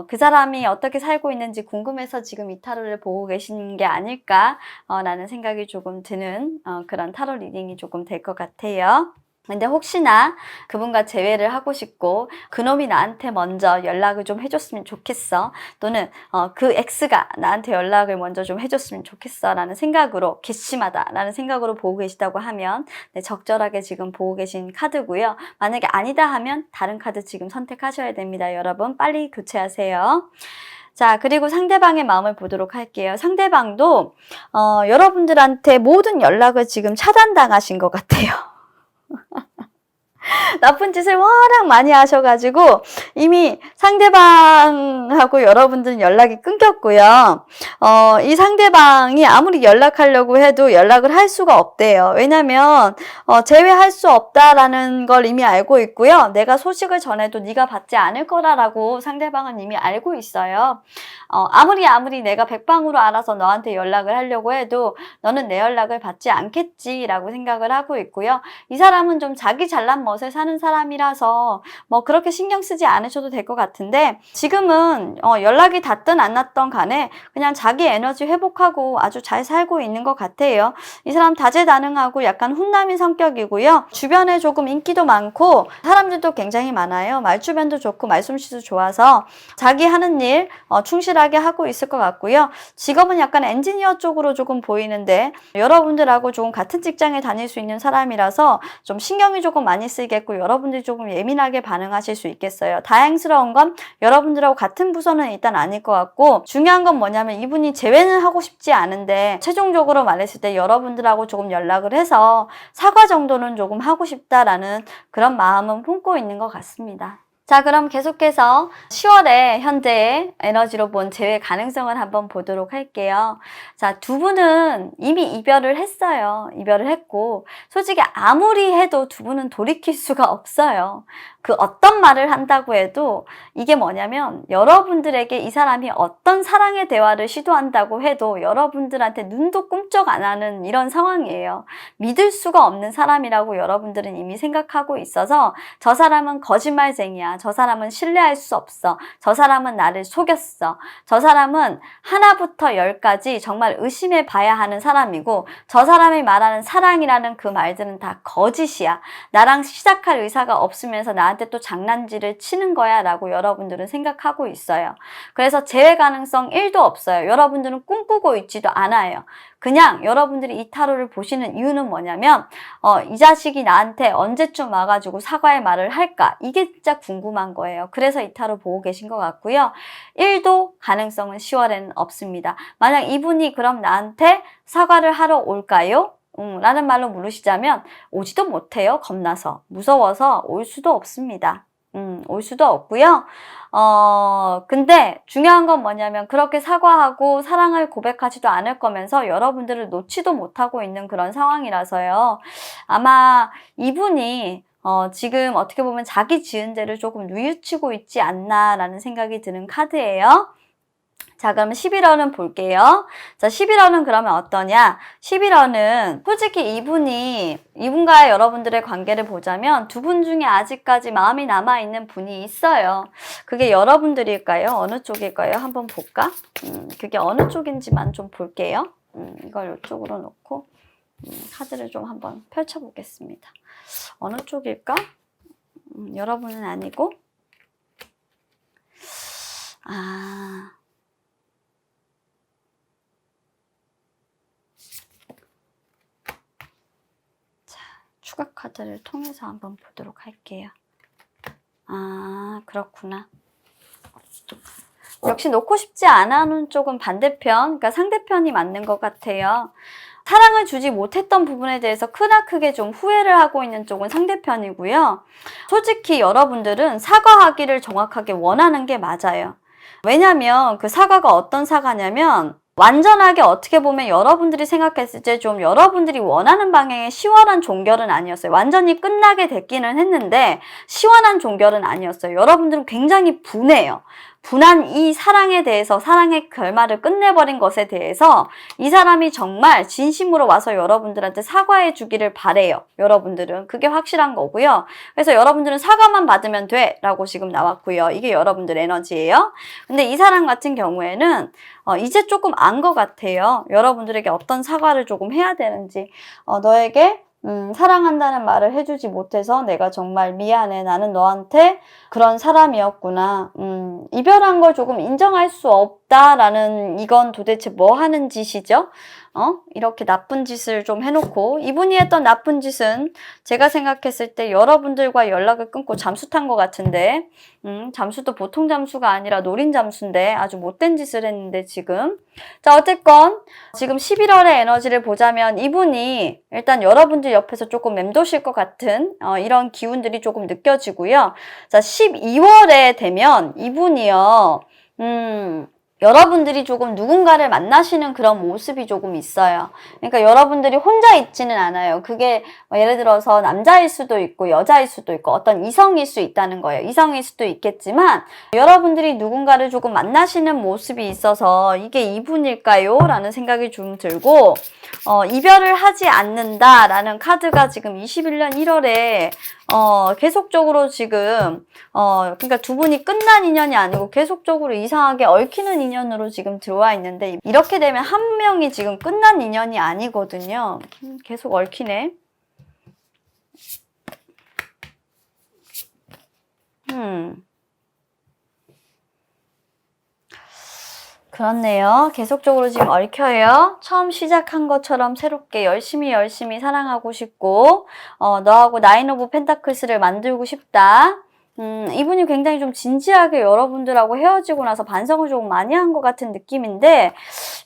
그 사람이 어떻게 살고 있는지 궁금해서 지금 이 타로를 보고 계시는 게 아닐까 라는 생각이 조금 드는 그런 타로 리딩이 조금 될 것 같아요. 근데 혹시나 그분과 재회를 하고 싶고 그놈이 나한테 먼저 연락을 좀 해줬으면 좋겠어 또는 그 X가 나한테 연락을 먼저 좀 해줬으면 좋겠어 라는 생각으로 괘씸하다 라는 생각으로 보고 계시다고 하면 네, 적절하게 지금 보고 계신 카드고요. 만약에 아니다 하면 다른 카드 지금 선택하셔야 됩니다. 여러분 빨리 교체하세요. 자, 그리고 상대방의 마음을 보도록 할게요. 상대방도 여러분들한테 모든 연락을 지금 차단당하신 것 같아요. 나쁜 짓을 워낙 많이 하셔가지고 이미 상대방하고 여러분들은 연락이 끊겼고요. 이 상대방이 아무리 연락하려고 해도 연락을 할 수가 없대요. 왜냐면 재회할 수 없다라는 걸 이미 알고 있고요. 내가 소식을 전해도 네가 받지 않을 거라고 상대방은 이미 알고 있어요. 아무리 내가 백방으로 알아서 너한테 연락을 하려고 해도 너는 내 연락을 받지 않겠지라고 생각을 하고 있고요. 이 사람은 좀 자기 잘난 멋에 사는 사람이라서 뭐 그렇게 신경 쓰지 않으셔도 될 것 같은데 지금은 연락이 닿든 안 닿든 간에 그냥 자기 에너지 회복하고 아주 잘 살고 있는 것 같아요. 이 사람 다재다능하고 약간 훈남인 성격이고요. 주변에 조금 인기도 많고 사람들도 굉장히 많아요. 말주변도 좋고 말솜씨도 좋아서 자기 하는 일 충실하게 하고 있을 것 같고요. 직업은 약간 엔지니어 쪽으로 조금 보이는데 여러분들하고 조금 같은 직장에 다닐 수 있는 사람이라서 좀 신경이 조금 많이 쓰이겠고 여러분들이 조금 예민하게 반응하실 수 있겠어요. 다행스러운 건 여러분들하고 같은 부서는 일단 아닐 것 같고 중요한 건 뭐냐면 이분이 재회는 하고 싶지 않은데 최종적으로 말했을 때 여러분들하고 조금 연락을 해서 사과 정도는 조금 하고 싶다라는 그런 마음은 품고 있는 것 같습니다. 자, 그럼 계속해서 10월에 현재의 에너지로 본 재회 가능성을 한번 보도록 할게요. 자, 두 분은 이미 이별을 했어요. 이별을 했고, 솔직히 아무리 해도 두 분은 돌이킬 수가 없어요. 그 어떤 말을 한다고 해도 이게 뭐냐면 여러분들에게 이 사람이 어떤 사랑의 대화를 시도한다고 해도 여러분들한테 눈도 꿈쩍 안 하는 이런 상황이에요. 믿을 수가 없는 사람이라고 여러분들은 이미 생각하고 있어서 저 사람은 거짓말쟁이야. 저 사람은 신뢰할 수 없어. 저 사람은 나를 속였어. 저 사람은 하나부터 열까지 정말 의심해 봐야 하는 사람이고 저 사람이 말하는 사랑이라는 그 말들은 다 거짓이야. 나랑 시작할 의사가 없으면서 나한테 또 장난질을 치는 거야 라고 여러분들은 생각하고 있어요. 그래서 재회 가능성 1도 없어요. 여러분들은 꿈꾸고 있지도 않아요. 그냥 여러분들이 이 타로를 보시는 이유는 뭐냐면 이 자식이 나한테 언제쯤 와가지고 사과의 말을 할까? 이게 진짜 궁금한 거예요. 그래서 이 타로 보고 계신 것 같고요. 1도 가능성은 10월에는 없습니다. 만약 이분이 그럼 나한테 사과를 하러 올까요? 라는 말로 물으시자면 오지도 못해요. 겁나서. 무서워서 올 수도 없습니다. 올 수도 없고요. 근데 중요한 건 뭐냐면 그렇게 사과하고 사랑을 고백하지도 않을 거면서 여러분들을 놓지도 못하고 있는 그런 상황이라서요. 아마 이분이 지금 어떻게 보면 자기 지은 죄를 조금 뉘우치고 있지 않나라는 생각이 드는 카드예요. 자, 그러면 11월은 볼게요. 자, 11월은 그러면 어떠냐? 11월은 솔직히 이분과 여러분들의 관계를 보자면 두 분 중에 아직까지 마음이 남아있는 분이 있어요. 그게 여러분들일까요? 어느 쪽일까요? 한번 볼까? 그게 어느 쪽인지만 좀 볼게요. 이걸 이쪽으로 놓고 카드를 좀 한번 펼쳐보겠습니다. 어느 쪽일까? 여러분은 아니고 추가 카드를 통해서 한번 보도록 할게요. 그렇구나. 역시 놓고 싶지 않아 하는 쪽은 반대편, 그러니까 상대편이 맞는 것 같아요. 사랑을 주지 못했던 부분에 대해서 크게 좀 후회를 하고 있는 쪽은 상대편이고요. 솔직히 여러분들은 사과하기를 정확하게 원하는 게 맞아요. 왜냐면 그 사과가 어떤 사과냐면 완전하게 어떻게 보면 여러분들이 생각했을 때 좀 여러분들이 원하는 방향의 시원한 종결은 아니었어요. 완전히 끝나게 됐기는 했는데 시원한 종결은 아니었어요. 여러분들은 굉장히 분해요. 분한 이 사랑에 대해서 사랑의 결말을 끝내버린 것에 대해서 이 사람이 정말 진심으로 와서 여러분들한테 사과해 주기를 바래요. 여러분들은 그게 확실한 거고요. 그래서 여러분들은 사과만 받으면 돼 라고 지금 나왔고요. 이게 여러분들 에너지예요. 근데 이 사람 같은 경우에는 이제 조금 안 것 같아요. 여러분들에게 어떤 사과를 조금 해야 되는지 너에게 사랑한다는 말을 해주지 못해서 내가 정말 미안해. 나는 너한테 그런 사람이었구나. 이별한 걸 조금 인정할 수 없다라는 이건 도대체 뭐 하는 짓이죠? 이렇게 나쁜 짓을 좀 해놓고 이분이 했던 나쁜 짓은 제가 생각했을 때 여러분들과 연락을 끊고 잠수 탄 것 같은데 잠수도 보통 잠수가 아니라 노린 잠수인데 아주 못된 짓을 했는데 지금 자 어쨌건 지금 11월의 에너지를 보자면 이분이 일단 여러분들 옆에서 조금 맴도실 것 같은 이런 기운들이 조금 느껴지고요. 자 12월에 되면 이분이요 여러분들이 조금 누군가를 만나시는 그런 모습이 조금 있어요. 그러니까 여러분들이 혼자 있지는 않아요. 그게 예를 들어서 남자일 수도 있고 여자일 수도 있고 어떤 이성일 수 있다는 거예요. 이성일 수도 있겠지만 여러분들이 누군가를 조금 만나시는 모습이 있어서 이게 이분일까요? 라는 생각이 좀 들고 이별을 하지 않는다라는 카드가 지금 21년 1월에 계속적으로 지금 그러니까 두 분이 끝난 인연이 아니고 계속적으로 이상하게 얽히는 인연으로 지금 들어와 있는데 이렇게 되면 한 명이 지금 끝난 인연이 아니거든요. 계속 얽히네. 그렇네요. 계속적으로 지금 얽혀요. 처음 시작한 것처럼 새롭게 열심히 사랑하고 싶고 너하고 나인 오브 펜타클스를 만들고 싶다. 이분이 굉장히 좀 진지하게 여러분들하고 헤어지고 나서 반성을 조금 많이 한 것 같은 느낌인데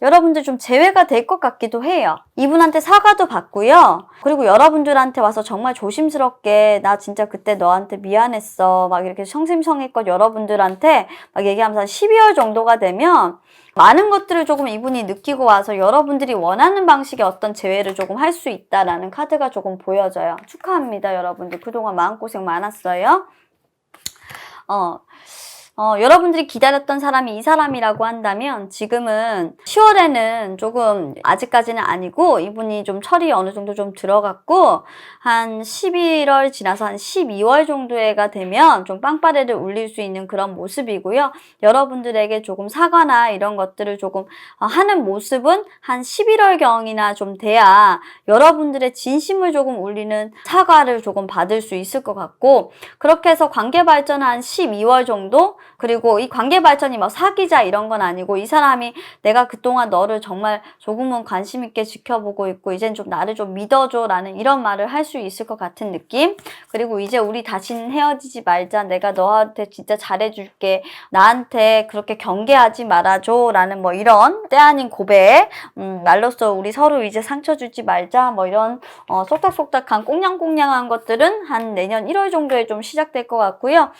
여러분들 좀 재회가 될 것 같기도 해요. 이분한테 사과도 받고요. 그리고 여러분들한테 와서 정말 조심스럽게 나 진짜 그때 너한테 미안했어 막 이렇게 성심성의껏 여러분들한테 막 얘기하면서 12월 정도가 되면 많은 것들을 조금 이분이 느끼고 와서 여러분들이 원하는 방식의 어떤 재회를 조금 할 수 있다라는 카드가 조금 보여져요. 축하합니다, 여러분들. 그동안 마음고생 많았어요. 여러분들이 기다렸던 사람이 이 사람이라고 한다면 지금은 10월에는 조금 아직까지는 아니고 이분이 좀 철이 어느 정도 좀 들어갔고 한 11월 지나서 한 12월 정도가 되면 좀 빵빠레를 울릴 수 있는 그런 모습이고요. 여러분들에게 조금 사과나 이런 것들을 조금 하는 모습은 한 11월경이나 좀 돼야 여러분들의 진심을 조금 울리는 사과를 조금 받을 수 있을 것 같고 그렇게 해서 관계 발전 한 12월 정도 그리고 이 관계 발전이 뭐 사귀자 이런 건 아니고 이 사람이 내가 그동안 너를 정말 조금은 관심 있게 지켜보고 있고 이젠 좀 나를 좀 믿어줘 라는 이런 말을 할 수 있을 것 같은 느낌. 그리고 이제 우리 다시는 헤어지지 말자. 내가 너한테 진짜 잘해줄게. 나한테 그렇게 경계하지 말아줘 라는 뭐 이런 때 아닌 고백 말로써 우리 서로 이제 상처 주지 말자 뭐 이런 쏙닥쏙닥한 꽁냥꽁냥한 것들은 한 내년 1월 정도에 좀 시작될 것 같고요.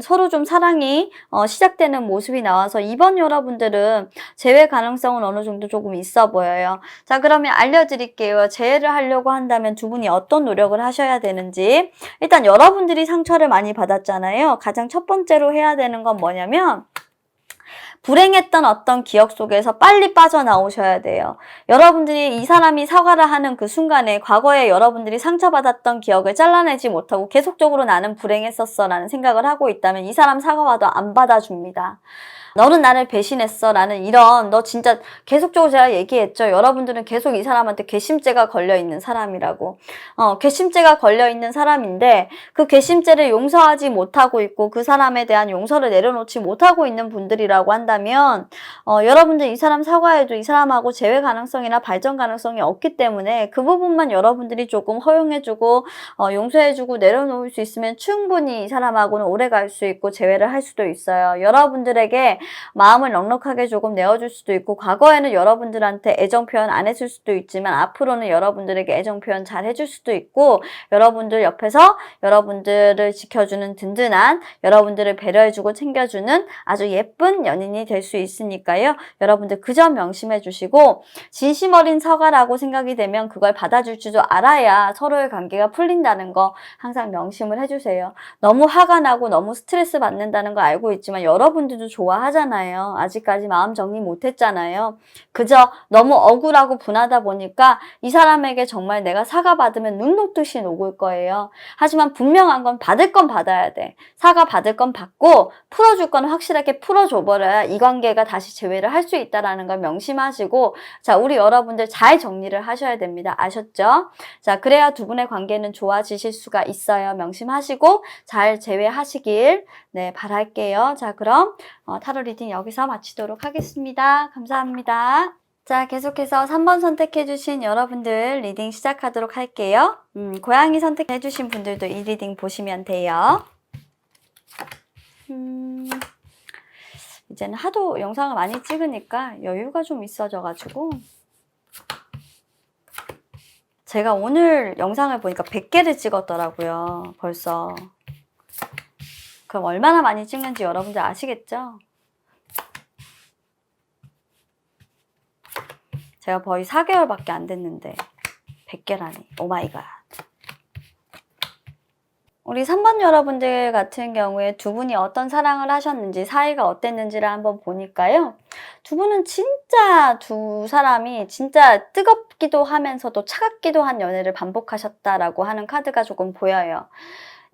서로 좀 사랑이 시작되는 모습이 나와서 이번 여러분들은 재회 가능성은 어느 정도 조금 있어 보여요. 자, 그러면 알려드릴게요. 재회를 하려고 한다면 두 분이 어떤 노력을 하셔야 되는지. 일단 여러분들이 상처를 많이 받았잖아요. 가장 첫 번째로 해야 되는 건 뭐냐면 불행했던 어떤 기억 속에서 빨리 빠져나오셔야 돼요. 여러분들이 이 사람이 사과를 하는 그 순간에 과거에 여러분들이 상처받았던 기억을 잘라내지 못하고 계속적으로 나는 불행했었어 라는 생각을 하고 있다면 이 사람 사과와도 안 받아줍니다. 너는 나를 배신했어 라는 이런 너 진짜 계속적으로 제가 얘기했죠. 여러분들은 계속 이 사람한테 괘씸죄가 걸려있는 사람이라고. 괘씸죄가 걸려있는 사람인데 그 괘씸죄를 용서하지 못하고 있고 그 사람에 대한 용서를 내려놓지 못하고 있는 분들이라고 한다면 여러분들 이 사람 사과해도 이 사람하고 재회 가능성이나 발전 가능성이 없기 때문에 그 부분만 여러분들이 조금 허용해주고 용서해주고 내려놓을 수 있으면 충분히 이 사람하고는 오래 갈 수 있고 재회를 할 수도 있어요. 여러분들에게 마음을 넉넉하게 조금 내어줄 수도 있고 과거에는 여러분들한테 애정 표현 안 했을 수도 있지만 앞으로는 여러분들에게 애정 표현 잘 해줄 수도 있고 여러분들 옆에서 여러분들을 지켜주는 든든한 여러분들을 배려해주고 챙겨주는 아주 예쁜 연인이 될 수 있으니까요. 여러분들 그 점 명심해 주시고 진심 어린 사과라고 생각이 되면 그걸 받아줄 줄도 알아야 서로의 관계가 풀린다는 거 항상 명심을 해주세요. 너무 화가 나고 너무 스트레스 받는다는 거 알고 있지만 여러분들도 좋아하잖아요. 아직까지 마음 정리 못했잖아요. 그저 너무 억울하고 분하다 보니까 이 사람에게 정말 내가 사과받으면 눈 녹듯이 녹을 거예요. 하지만 분명한 건 받을 건 받아야 돼. 사과 받을 건 받고 풀어줄 건 확실하게 풀어줘버려야 이 관계가 다시 재회를 할 수 있다는 걸 명심하시고 자, 우리 여러분들 잘 정리를 하셔야 됩니다. 아셨죠? 자, 그래야 두 분의 관계는 좋아지실 수가 있어요. 명심하시고 잘 재회하시길 바랄게요. 자, 그럼 타로 리딩 여기서 마치도록 하겠습니다. 감사합니다. 자, 계속해서 3번 선택해주신 여러분들 리딩 시작하도록 할게요. 고양이 선택해주신 분들도 이 리딩 보시면 돼요. 이제는 하도 영상을 많이 찍으니까 여유가 좀 있어져가지고 제가 오늘 영상을 보니까 100개를 찍었더라고요. 벌써. 그럼 얼마나 많이 찍는지 여러분들 아시겠죠? 제가 거의 4개월밖에 안 됐는데 100개라니. 오마이갓. 우리 3번 여러분들 같은 경우에 두 분이 어떤 사랑을 하셨는지 사이가 어땠는지를 한번 보니까요. 두 분은 진짜 두 사람이 진짜 뜨겁기도 하면서도 차갑기도 한 연애를 반복하셨다라고 하는 카드가 조금 보여요.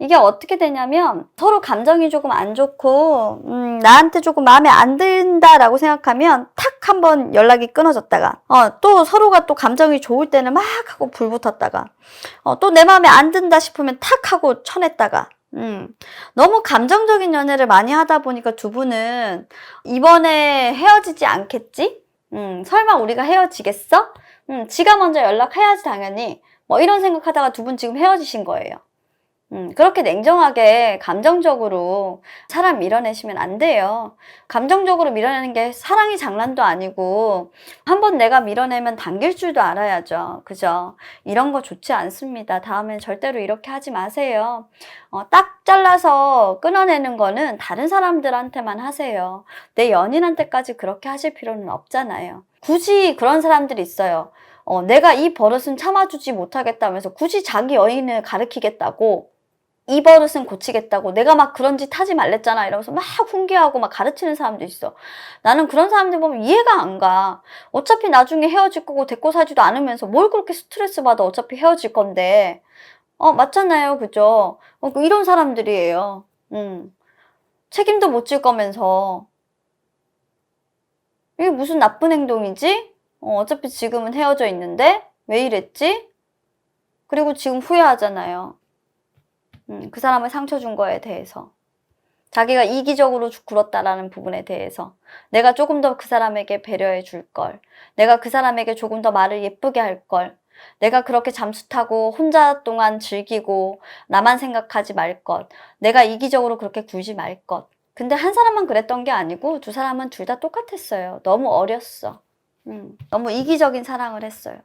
이게 어떻게 되냐면 서로 감정이 조금 안 좋고 나한테 조금 마음에 안 든다라고 생각하면 탁 한번 연락이 끊어졌다가 또 서로가 또 감정이 좋을 때는 막 하고 불 붙었다가 또 내 마음에 안 든다 싶으면 탁 하고 쳐냈다가 너무 감정적인 연애를 많이 하다 보니까 두 분은 이번에 헤어지지 않겠지? 설마 우리가 헤어지겠어? 지가 먼저 연락해야지 당연히 뭐 이런 생각하다가 두 분 지금 헤어지신 거예요. 그렇게 냉정하게 감정적으로 사람 밀어내시면 안 돼요. 감정적으로 밀어내는 게 사랑이 장난도 아니고 한번 내가 밀어내면 당길 줄도 알아야죠. 그죠? 이런 거 좋지 않습니다. 다음엔 절대로 이렇게 하지 마세요. 딱 잘라서 끊어내는 거는 다른 사람들한테만 하세요. 내 연인한테까지 그렇게 하실 필요는 없잖아요. 굳이 그런 사람들이 있어요. 내가 이 버릇은 참아주지 못하겠다면서 굳이 자기 여인을 가르치겠다고 이 버릇은 고치겠다고 내가 막 그런 짓 하지 말랬잖아 이러면서 막 훈계하고 막 가르치는 사람도 있어. 나는 그런 사람들 보면 이해가 안 가. 어차피 나중에 헤어질 거고 데리고 사지도 않으면서 뭘 그렇게 스트레스 받아. 어차피 헤어질 건데. 맞잖아요. 그죠? 이런 사람들이에요. 책임도 못 질 거면서. 이게 무슨 나쁜 행동이지? 어차피 지금은 헤어져 있는데 왜 이랬지? 그리고 지금 후회하잖아요. 그 사람을 상처 준 거에 대해서. 자기가 이기적으로 굴었다라는 부분에 대해서. 내가 조금 더 그 사람에게 배려해 줄 걸. 내가 그 사람에게 조금 더 말을 예쁘게 할 걸. 내가 그렇게 잠수 타고 혼자 동안 즐기고 나만 생각하지 말 것. 내가 이기적으로 그렇게 굴지 말 것. 근데 한 사람만 그랬던 게 아니고 두 사람은 둘 다 똑같았어요. 너무 어렸어. 너무 이기적인 사랑을 했어요.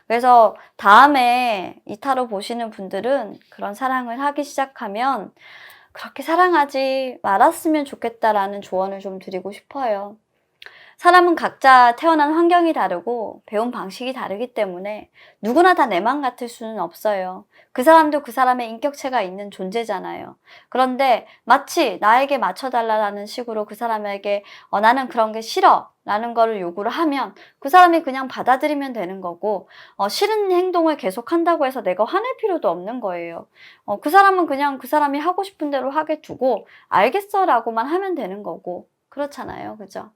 그래서 다음에 이 타로 보시는 분들은 그런 사랑을 하기 시작하면 그렇게 사랑하지 말았으면 좋겠다라는 조언을 좀 드리고 싶어요. 사람은 각자 태어난 환경이 다르고 배운 방식이 다르기 때문에 누구나 다 내 맘 같을 수는 없어요. 그 사람도 그 사람의 인격체가 있는 존재잖아요. 그런데 마치 나에게 맞춰달라는 식으로 그 사람에게 나는 그런 게 싫어 라는 거를 요구를 하면 그 사람이 그냥 받아들이면 되는 거고 싫은 행동을 계속 한다고 해서 내가 화낼 필요도 없는 거예요. 그 사람은 그냥 그 사람이 하고 싶은 대로 하게 두고 알겠어 라고만 하면 되는 거고 그렇잖아요. 그죠?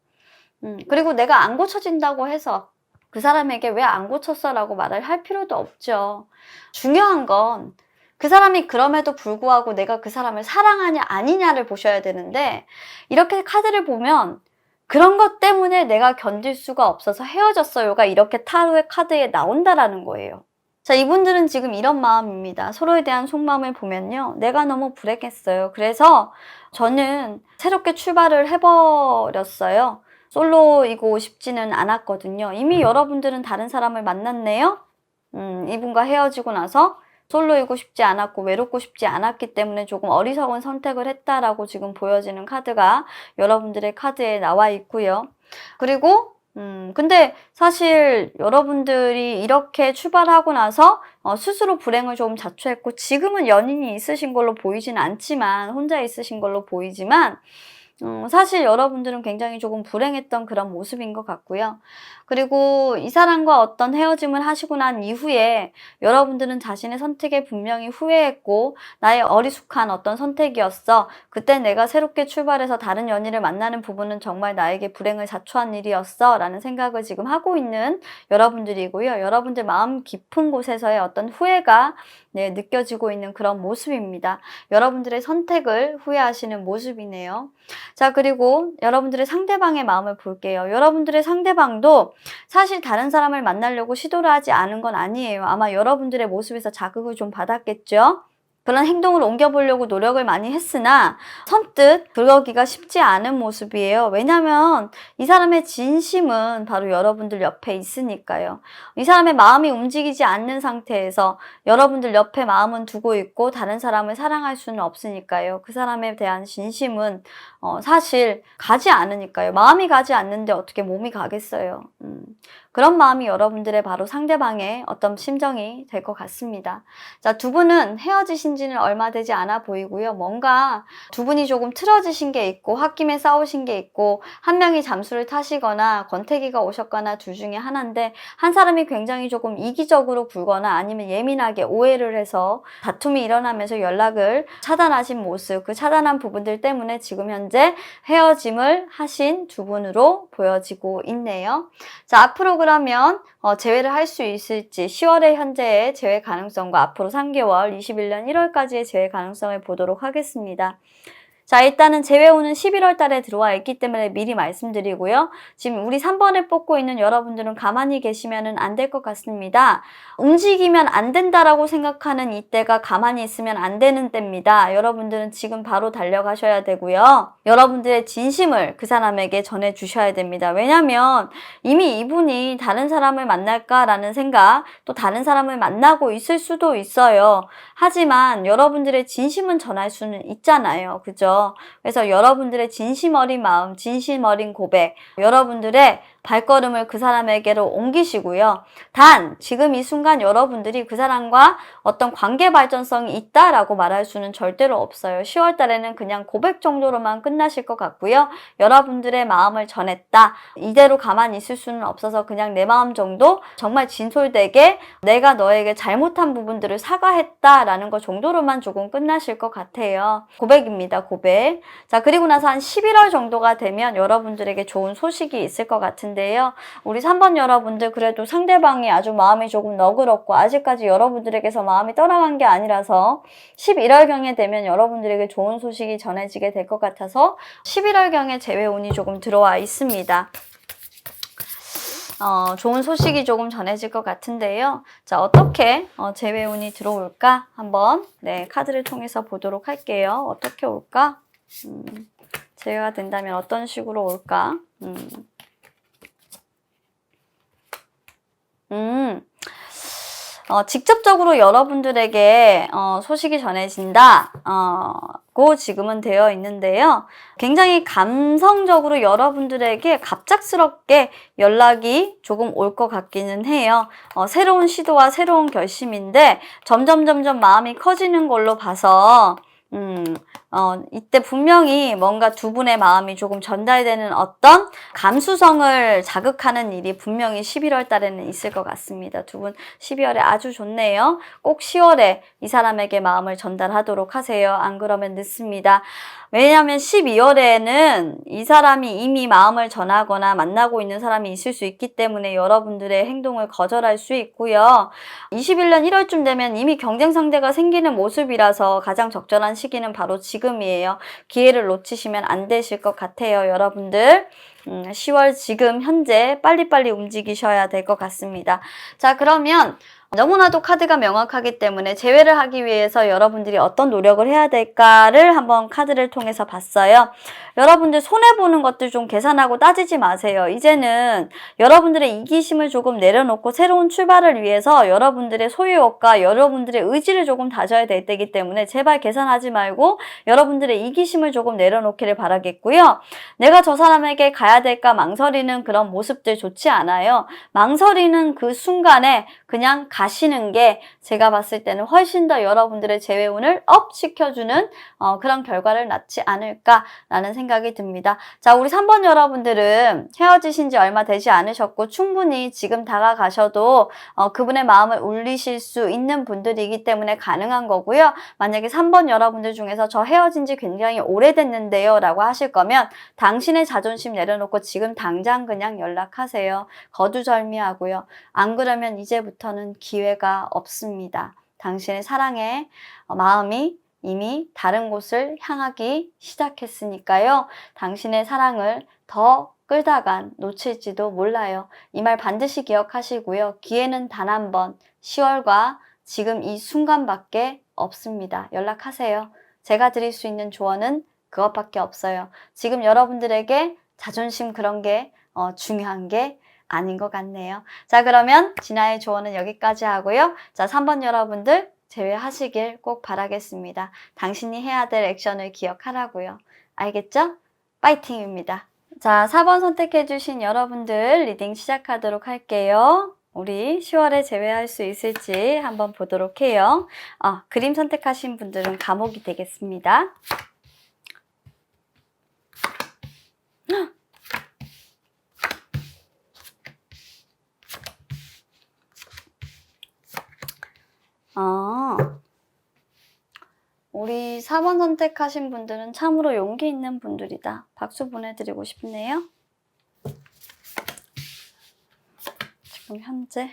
그리고 내가 안 고쳐진다고 해서 그 사람에게 왜 안 고쳤어 라고 말을 할 필요도 없죠. 중요한 건 그 사람이 그럼에도 불구하고 내가 그 사람을 사랑하냐 아니냐를 보셔야 되는데 이렇게 카드를 보면 그런 것 때문에 내가 견딜 수가 없어서 헤어졌어요가 이렇게 타로의 카드에 나온다라는 거예요. 자, 이분들은 지금 이런 마음입니다. 서로에 대한 속마음을 보면요. 내가 너무 불행했어요. 그래서 저는 새롭게 출발을 해버렸어요. 솔로이고 싶지는 않았거든요. 이미 여러분들은 다른 사람을 만났네요. 이분과 헤어지고 나서 솔로이고 싶지 않았고 외롭고 싶지 않았기 때문에 조금 어리석은 선택을 했다라고 지금 보여지는 카드가 여러분들의 카드에 나와 있고요. 그리고 근데 사실 여러분들이 이렇게 출발하고 나서 스스로 불행을 좀 자초했고 지금은 연인이 있으신 걸로 보이진 않지만 혼자 있으신 걸로 보이지만 사실 여러분들은 굉장히 조금 불행했던 그런 모습인 것 같고요. 그리고 이 사람과 어떤 헤어짐을 하시고 난 이후에 여러분들은 자신의 선택에 분명히 후회했고 나의 어리숙한 어떤 선택이었어. 그때 내가 새롭게 출발해서 다른 연인을 만나는 부분은 정말 나에게 불행을 자초한 일이었어 라는 생각을 지금 하고 있는 여러분들이고요. 여러분들 마음 깊은 곳에서의 어떤 후회가 느껴지고 있는 그런 모습입니다. 여러분들의 선택을 후회하시는 모습이네요. 자, 그리고 여러분들의 상대방의 마음을 볼게요. 여러분들의 상대방도 사실 다른 사람을 만나려고 시도를 하지 않은 건 아니에요. 아마 여러분들의 모습에서 자극을 좀 받았겠죠? 그런 행동을 옮겨보려고 노력을 많이 했으나 선뜻 그러기가 쉽지 않은 모습이에요. 왜냐하면 이 사람의 진심은 바로 여러분들 옆에 있으니까요. 이 사람의 마음이 움직이지 않는 상태에서 여러분들 옆에 마음은 두고 있고 다른 사람을 사랑할 수는 없으니까요. 그 사람에 대한 진심은 사실 가지 않으니까요. 마음이 가지 않는데 어떻게 몸이 가겠어요. 그런 마음이 여러분들의 바로 상대방의 어떤 심정이 될 것 같습니다. 자, 두 분은 헤어지신 지는 얼마 되지 않아 보이고요. 뭔가 두 분이 조금 틀어지신 게 있고 홧김에 싸우신 게 있고 한 명이 잠수를 타시거나 권태기가 오셨거나 둘 중에 하나인데 한 사람이 굉장히 조금 이기적으로 굴거나 아니면 예민하게 오해를 해서 다툼이 일어나면서 연락을 차단하신 모습, 그 차단한 부분들 때문에 지금 현재 헤어짐을 하신 두 분으로 보여지고 있네요. 자, 앞으로 그러면 재회를 할 수 있을지 10월의 현재의 재회 가능성과 앞으로 3개월 21년 1월까지의 재회 가능성을 보도록 하겠습니다. 자, 일단은 제외우는 11월 달에 들어와 있기 때문에 미리 말씀드리고요. 지금 우리 3번을 뽑고 있는 여러분들은 가만히 계시면 안 될 것 같습니다. 움직이면 안 된다라고 생각하는 이때가 가만히 있으면 안 되는 때입니다. 여러분들은 지금 바로 달려가셔야 되고요. 여러분들의 진심을 그 사람에게 전해주셔야 됩니다. 왜냐면 이미 이분이 다른 사람을 만날까라는 생각, 또 다른 사람을 만나고 있을 수도 있어요. 하지만 여러분들의 진심은 전할 수는 있잖아요. 그죠? 그래서 여러분들의 진심 어린 마음, 진심 어린 고백, 여러분들의 발걸음을 그 사람에게로 옮기시고요. 단 지금 이 순간 여러분들이 그 사람과 어떤 관계 발전성이 있다라고 말할 수는 절대로 없어요. 10월 달에는 그냥 고백 정도로만 끝나실 것 같고요. 여러분들의 마음을 전했다. 이대로 가만히 있을 수는 없어서 그냥 내 마음 정도 정말 진솔되게 내가 너에게 잘못한 부분들을 사과했다라는 것 정도로만 조금 끝나실 것 같아요. 고백입니다. 고백. 자, 그리고 나서 한 11월 정도가 되면 여러분들에게 좋은 소식이 있을 것 같은데요. 우리 3번 여러분들 그래도 상대방이 아주 마음이 조금 너그럽고 아직까지 여러분들에게서 마음이 떠나간 게 아니라서 11월경에 되면 여러분들에게 좋은 소식이 전해지게 될 것 같아서 11월경에 재회운이 조금 들어와 있습니다. 좋은 소식이 조금 전해질 것 같은데요. 자, 어떻게 재회운이 들어올까? 한번 카드를 통해서 보도록 할게요. 어떻게 올까? 재회가 된다면 어떤 식으로 올까? 직접적으로 여러분들에게 소식이 전해진다고 지금은 되어 있는데요. 굉장히 감성적으로 여러분들에게 갑작스럽게 연락이 조금 올 것 같기는 해요. 새로운 시도와 새로운 결심인데 점점 마음이 커지는 걸로 봐서 이때 분명히 뭔가 두 분의 마음이 조금 전달되는 어떤 감수성을 자극하는 일이 분명히 11월 달에는 있을 것 같습니다. 두 분 12월에 아주 좋네요. 꼭 10월에 이 사람에게 마음을 전달하도록 하세요. 안 그러면 늦습니다. 왜냐하면 12월에는 이 사람이 이미 마음을 전하거나 만나고 있는 사람이 있을 수 있기 때문에 여러분들의 행동을 거절할 수 있고요. 21년 1월쯤 되면 이미 경쟁 상대가 생기는 모습이라서 가장 적절한 시기는 바로 지금이에요. 기회를 놓치시면 안 되실 것 같아요, 여러분들. 10월 지금 현재 빨리빨리 움직이셔야 될 것 같습니다. 자, 그러면 너무나도 카드가 명확하기 때문에 재회를 하기 위해서 여러분들이 어떤 노력을 해야 될까를 한번 카드를 통해서 봤어요. 여러분들 손해보는 것들 좀 계산하고 따지지 마세요. 이제는 여러분들의 이기심을 조금 내려놓고 새로운 출발을 위해서 여러분들의 소유욕과 여러분들의 의지를 조금 다져야 될 때이기 때문에 제발 계산하지 말고 여러분들의 이기심을 조금 내려놓기를 바라겠고요. 내가 저 사람에게 가야 될까 망설이는 그런 모습들 좋지 않아요. 망설이는 그 순간에 그냥 가시는 게 제가 봤을 때는 훨씬 더 여러분들의 재회운을 업 시켜주는 그런 결과를 낳지 않을까라는 생각이 듭니다. 자, 우리 3번 여러분들은 헤어지신 지 얼마 되지 않으셨고 충분히 지금 다가가셔도 그분의 마음을 울리실 수 있는 분들이기 때문에 가능한 거고요. 만약에 3번 여러분들 중에서 저 헤어진 지 굉장히 오래됐는데요 라고 하실 거면 당신의 자존심 내려놓고 지금 당장 그냥 연락하세요. 거두절미하고요. 안 그러면 이제부터는 기회가 없습니다. 당신의 사랑의 마음이 이미 다른 곳을 향하기 시작했으니까요. 당신의 사랑을 더 끌다간 놓칠지도 몰라요. 이 말 반드시 기억하시고요. 기회는 단 한 번, 10월과 지금 이 순간밖에 없습니다. 연락하세요. 제가 드릴 수 있는 조언은 그것밖에 없어요. 지금 여러분들에게 자존심 그런 게 중요한 게 아닌 것 같네요. 자, 그러면 진아의 조언은 여기까지 하고요. 자, 3번 여러분들 제외하시길 꼭 바라겠습니다. 당신이 해야 될 액션을 기억하라고요. 알겠죠? 파이팅입니다. 자, 4번 선택해주신 여러분들 리딩 시작하도록 할게요. 우리 10월에 제외할 수 있을지 한번 보도록 해요. 그림 선택하신 분들은 감옥이 되겠습니다. 우리 4번 선택하신 분들은 참으로 용기 있는 분들이다. 박수 보내드리고 싶네요. 지금 현재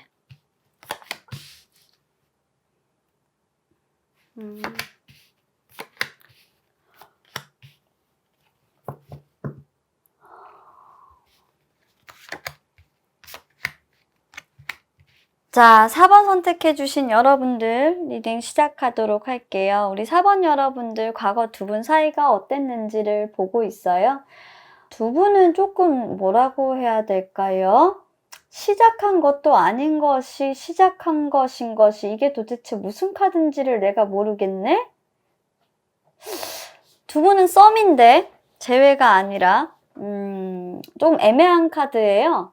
자, 4번 선택해주신 여러분들 리딩 시작하도록 할게요. 우리 4번 여러분들 과거 두 분 사이가 어땠는지를 보고 있어요. 두 분은 조금 뭐라고 해야 될까요? 시작한 것도 아닌 것이 시작한 것인 것이 이게 도대체 무슨 카드인지를 내가 모르겠네? 두 분은 썸인데 재회가 아니라 좀 애매한 카드예요.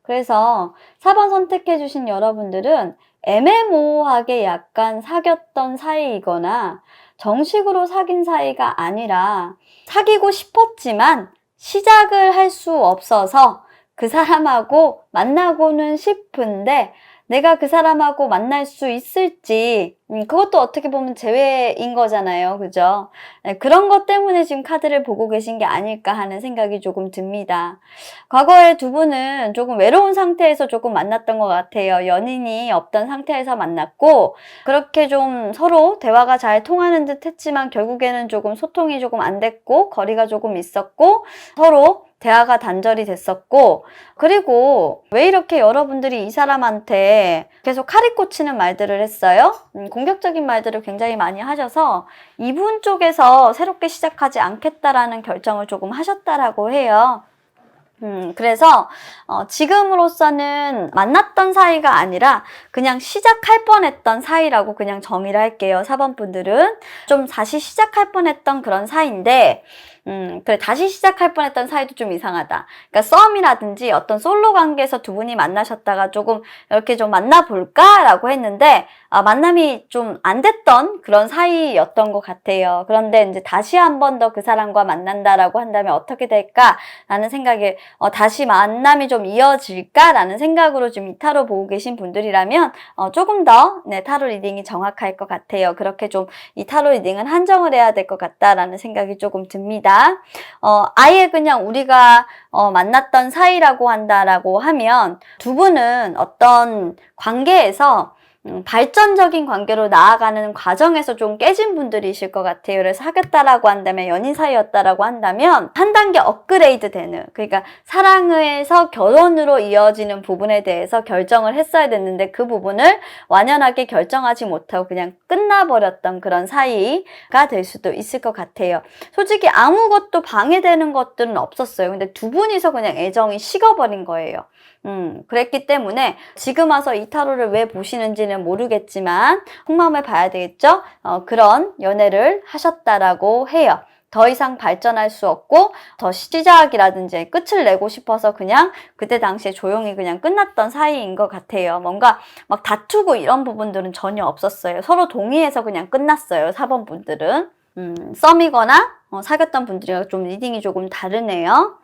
그래서 4번 선택해주신 여러분들은 애매모호하게 약간 사귀었던 사이이거나 정식으로 사귄 사이가 아니라 사귀고 싶었지만 시작을 할 수 없어서 그 사람하고 만나고는 싶은데 내가 그 사람하고 만날 수 있을지 그것도 어떻게 보면 재회인 거잖아요. 그죠? 네, 그런 것 때문에 지금 카드를 보고 계신 게 아닐까 하는 생각이 조금 듭니다. 과거에 두 분은 조금 외로운 상태에서 조금 만났던 것 같아요. 연인이 없던 상태에서 만났고 그렇게 좀 서로 대화가 잘 통하는 듯 했지만 결국에는 조금 소통이 조금 안 됐고 거리가 조금 있었고 서로 대화가 단절이 됐었고 그리고 왜 이렇게 여러분들이 이 사람한테 계속 칼이 꽂히는 말들을 했어요? 공격적인 말들을 굉장히 많이 하셔서 이분 쪽에서 새롭게 시작하지 않겠다라는 결정을 조금 하셨다라고 해요. 그래서 지금으로서는 만났던 사이가 아니라 그냥 시작할 뻔했던 사이라고 그냥 정의를 할게요. 4번 분들은 좀 다시 시작할 뻔했던 그런 사이인데 그래, 다시 시작할 뻔했던 사이도 좀 이상하다. 그러니까 썸이라든지 어떤 솔로 관계에서 두 분이 만나셨다가 조금 이렇게 좀 만나볼까라고 했는데 만남이 좀 안 됐던 그런 사이였던 것 같아요. 그런데 이제 다시 한 번 더 그 사람과 만난다라고 한다면 어떻게 될까라는 생각에 다시 만남이 좀 이어질까라는 생각으로 좀 이 타로 보고 계신 분들이라면 조금 더 타로 리딩이 정확할 것 같아요. 그렇게 좀 이 타로 리딩은 한정을 해야 될 것 같다라는 생각이 조금 듭니다. 아예 그냥 우리가 만났던 사이라고 한다라고 하면 두 분은 어떤 관계에서 발전적인 관계로 나아가는 과정에서 좀 깨진 분들이실 것 같아요. 그래서 사귀었다라고 한다면 연인 사이였다라고 한다면 한 단계 업그레이드 되는 그러니까 사랑에서 결혼으로 이어지는 부분에 대해서 결정을 했어야 됐는데 그 부분을 완연하게 결정하지 못하고 그냥 끝나버렸던 그런 사이가 될 수도 있을 것 같아요. 솔직히 아무것도 방해되는 것들은 없었어요. 근데 두 분이서 그냥 애정이 식어버린 거예요. 그랬기 때문에 지금 와서 이 타로를 왜 보시는지는 모르겠지만 속마음을 봐야 되겠죠? 그런 연애를 하셨다라고 해요. 더 이상 발전할 수 없고 더 시작이라든지 끝을 내고 싶어서 그냥 그때 당시에 조용히 그냥 끝났던 사이인 것 같아요. 뭔가 막 다투고 이런 부분들은 전혀 없었어요. 서로 동의해서 그냥 끝났어요. 4번 분들은. 썸이거나 사귀었던 분들이랑 좀 리딩이 조금 다르네요.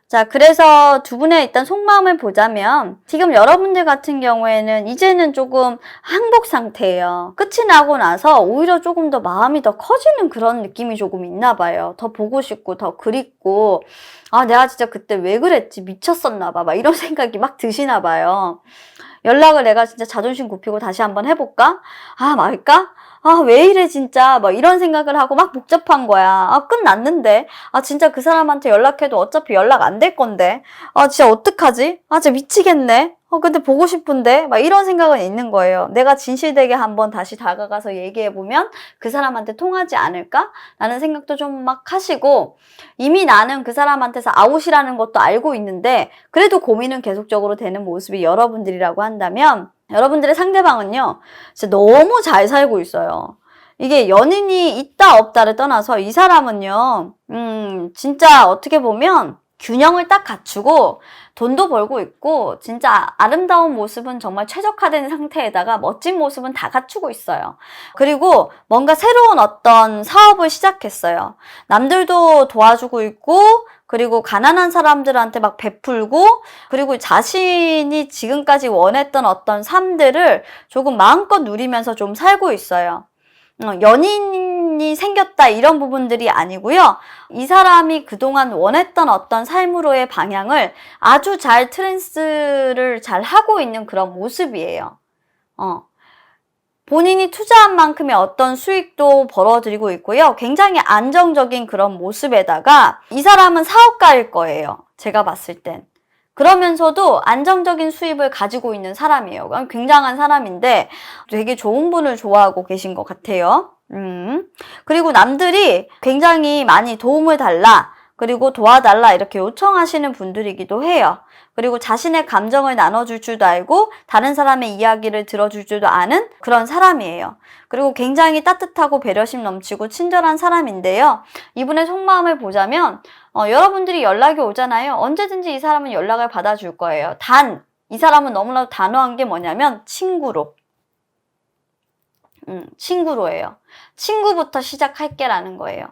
자, 그래서 두 분의 일단 속마음을 보자면 지금 여러분들 같은 경우에는 이제는 조금 항복 상태예요. 끝이 나고 나서 오히려 조금 더 마음이 더 커지는 그런 느낌이 조금 있나 봐요. 더 보고 싶고 더 그립고 내가 진짜 그때 왜 그랬지? 미쳤었나 봐. 막 이런 생각이 막 드시나 봐요. 연락을 내가 진짜 자존심 굽히고 다시 한번 해볼까? 말까? 왜 이래 진짜 막 이런 생각을 하고 막 복잡한 거야. 끝났는데 진짜 그 사람한테 연락해도 어차피 연락 안 될 건데 진짜 어떡하지? 진짜 미치겠네. 근데 보고 싶은데 막 이런 생각은 있는 거예요. 내가 진실되게 한번 다시 다가가서 얘기해보면 그 사람한테 통하지 않을까? 라는 생각도 좀 막 하시고 이미 나는 그 사람한테서 아웃이라는 것도 알고 있는데 그래도 고민은 계속적으로 되는 모습이 여러분들이라고 한다면 여러분들의 상대방은요 진짜 너무 잘 살고 있어요. 이게 연인이 있다 없다를 떠나서 이 사람은요 진짜 어떻게 보면 균형을 딱 갖추고 돈도 벌고 있고 진짜 아름다운 모습은 정말 최적화된 상태에다가 멋진 모습은 다 갖추고 있어요. 그리고 뭔가 새로운 어떤 사업을 시작했어요. 남들도 도와주고 있고 그리고 가난한 사람들한테 막 베풀고 그리고 자신이 지금까지 원했던 어떤 삶들을 조금 마음껏 누리면서 좀 살고 있어요. 연인이 생겼다 이런 부분들이 아니고요. 이 사람이 그동안 원했던 어떤 삶으로의 방향을 아주 잘 트랜스를 잘 하고 있는 그런 모습이에요. 본인이 투자한 만큼의 어떤 수익도 벌어들이고 있고요. 굉장히 안정적인 그런 모습에다가 이 사람은 사업가일 거예요. 제가 봤을 땐. 그러면서도 안정적인 수입을 가지고 있는 사람이에요. 굉장한 사람인데 되게 좋은 분을 좋아하고 계신 것 같아요. 그리고 남들이 굉장히 많이 도움을 달라, 그리고 도와달라 이렇게 요청하시는 분들이기도 해요. 그리고 자신의 감정을 나눠줄 줄도 알고 다른 사람의 이야기를 들어줄 줄도 아는 그런 사람이에요. 그리고 굉장히 따뜻하고 배려심 넘치고 친절한 사람인데요. 이분의 속마음을 보자면 여러분들이 연락이 오잖아요. 언제든지 이 사람은 연락을 받아줄 거예요. 단, 이 사람은 너무나도 단호한 게 뭐냐면 친구로. 친구로예요. 친구부터 시작할게라는 거예요.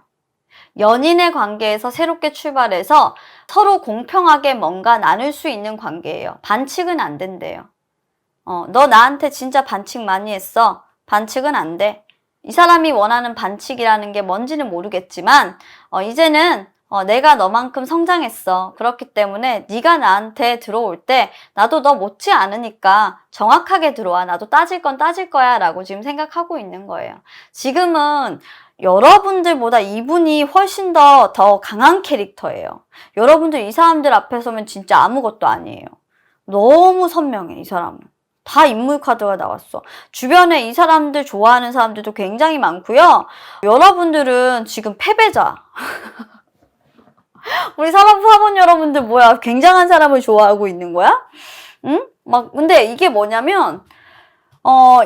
연인의 관계에서 새롭게 출발해서 서로 공평하게 뭔가 나눌 수 있는 관계예요. 반칙은 안 된대요. 너 나한테 진짜 반칙 많이 했어. 반칙은 안 돼. 이 사람이 원하는 반칙이라는 게 뭔지는 모르겠지만 이제는 내가 너만큼 성장했어. 그렇기 때문에 네가 나한테 들어올 때 나도 너 못지 않으니까 정확하게 들어와. 나도 따질 건 따질 거야 라고 지금 생각하고 있는 거예요. 지금은 여러분들보다 이분이 훨씬 더 강한 캐릭터예요. 여러분들 이 사람들 앞에 서면 진짜 아무것도 아니에요. 너무 선명해, 이 사람은. 다 인물 카드가 나왔어. 주변에 이 사람들 좋아하는 사람들도 굉장히 많고요. 여러분들은 지금 패배자. 우리 사본 여러분들 뭐야? 굉장한 사람을 좋아하고 있는 거야? 응? 근데 이게 뭐냐면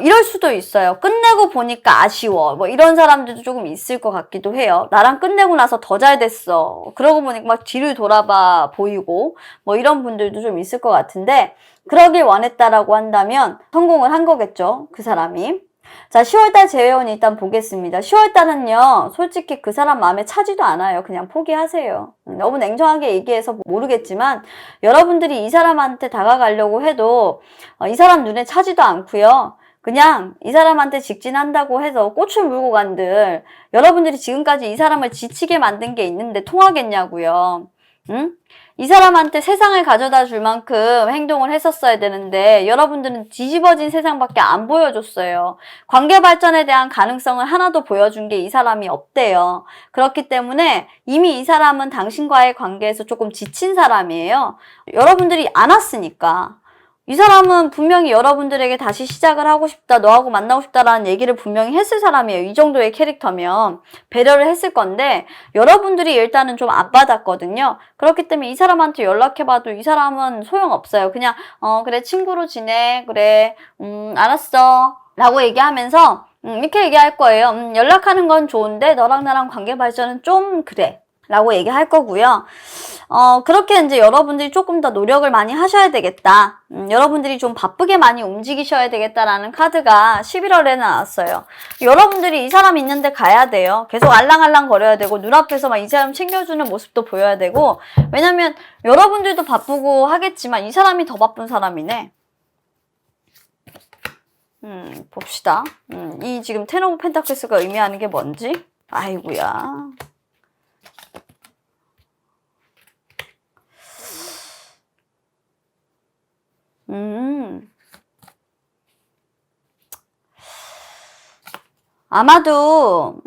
이럴 수도 있어요. 끝내고 보니까 아쉬워. 뭐 이런 사람들도 조금 있을 것 같기도 해요. 나랑 끝내고 나서 더 잘 됐어. 그러고 보니까 막 뒤를 돌아봐 보이고 뭐 이런 분들도 좀 있을 것 같은데, 그러길 원했다라고 한다면 성공을 한 거겠죠, 그 사람이. 자, 10월달 재회원 일단 보겠습니다. 10월달은요, 솔직히 그 사람 마음에 차지도 않아요. 그냥 포기하세요. 너무 냉정하게 얘기해서 모르겠지만 여러분들이 이 사람한테 다가가려고 해도 이 사람 눈에 차지도 않고요. 그냥 이 사람한테 직진한다고 해서 꽃을 물고 간들 여러분들이 지금까지 이 사람을 지치게 만든 게 있는데 통하겠냐고요. 응? 이 사람한테 세상을 가져다 줄 만큼 행동을 했었어야 되는데 여러분들은 뒤집어진 세상밖에 안 보여줬어요. 관계 발전에 대한 가능성을 하나도 보여준 게 이 사람이 없대요. 그렇기 때문에 이미 이 사람은 당신과의 관계에서 조금 지친 사람이에요. 여러분들이 안 왔으니까. 이 사람은 분명히 여러분들에게 다시 시작을 하고 싶다, 너하고 만나고 싶다라는 얘기를 분명히 했을 사람이에요. 이 정도의 캐릭터면 배려를 했을 건데 여러분들이 일단은 좀 안 받았거든요. 그렇기 때문에 이 사람한테 연락해봐도 이 사람은 소용없어요. 그냥 그래 친구로 지내, 그래 알았어 라고 얘기하면서 이렇게 얘기할 거예요. 연락하는 건 좋은데 너랑 나랑 관계 발전은 좀 그래 라고 얘기할 거고요. 그렇게 이제 여러분들이 조금 더 노력을 많이 하셔야 되겠다. 여러분들이 좀 바쁘게 많이 움직이셔야 되겠다라는 카드가 11월에 나왔어요. 여러분들이 이 사람 있는데 가야 돼요. 계속 알랑알랑 거려야 되고 눈앞에서 막 이 사람 챙겨주는 모습도 보여야 되고, 왜냐면 여러분들도 바쁘고 하겠지만 이 사람이 더 바쁜 사람이네. 봅시다. 이 지금 텐 오브 펜타클스가 의미하는 게 뭔지? 아이고야. 아마도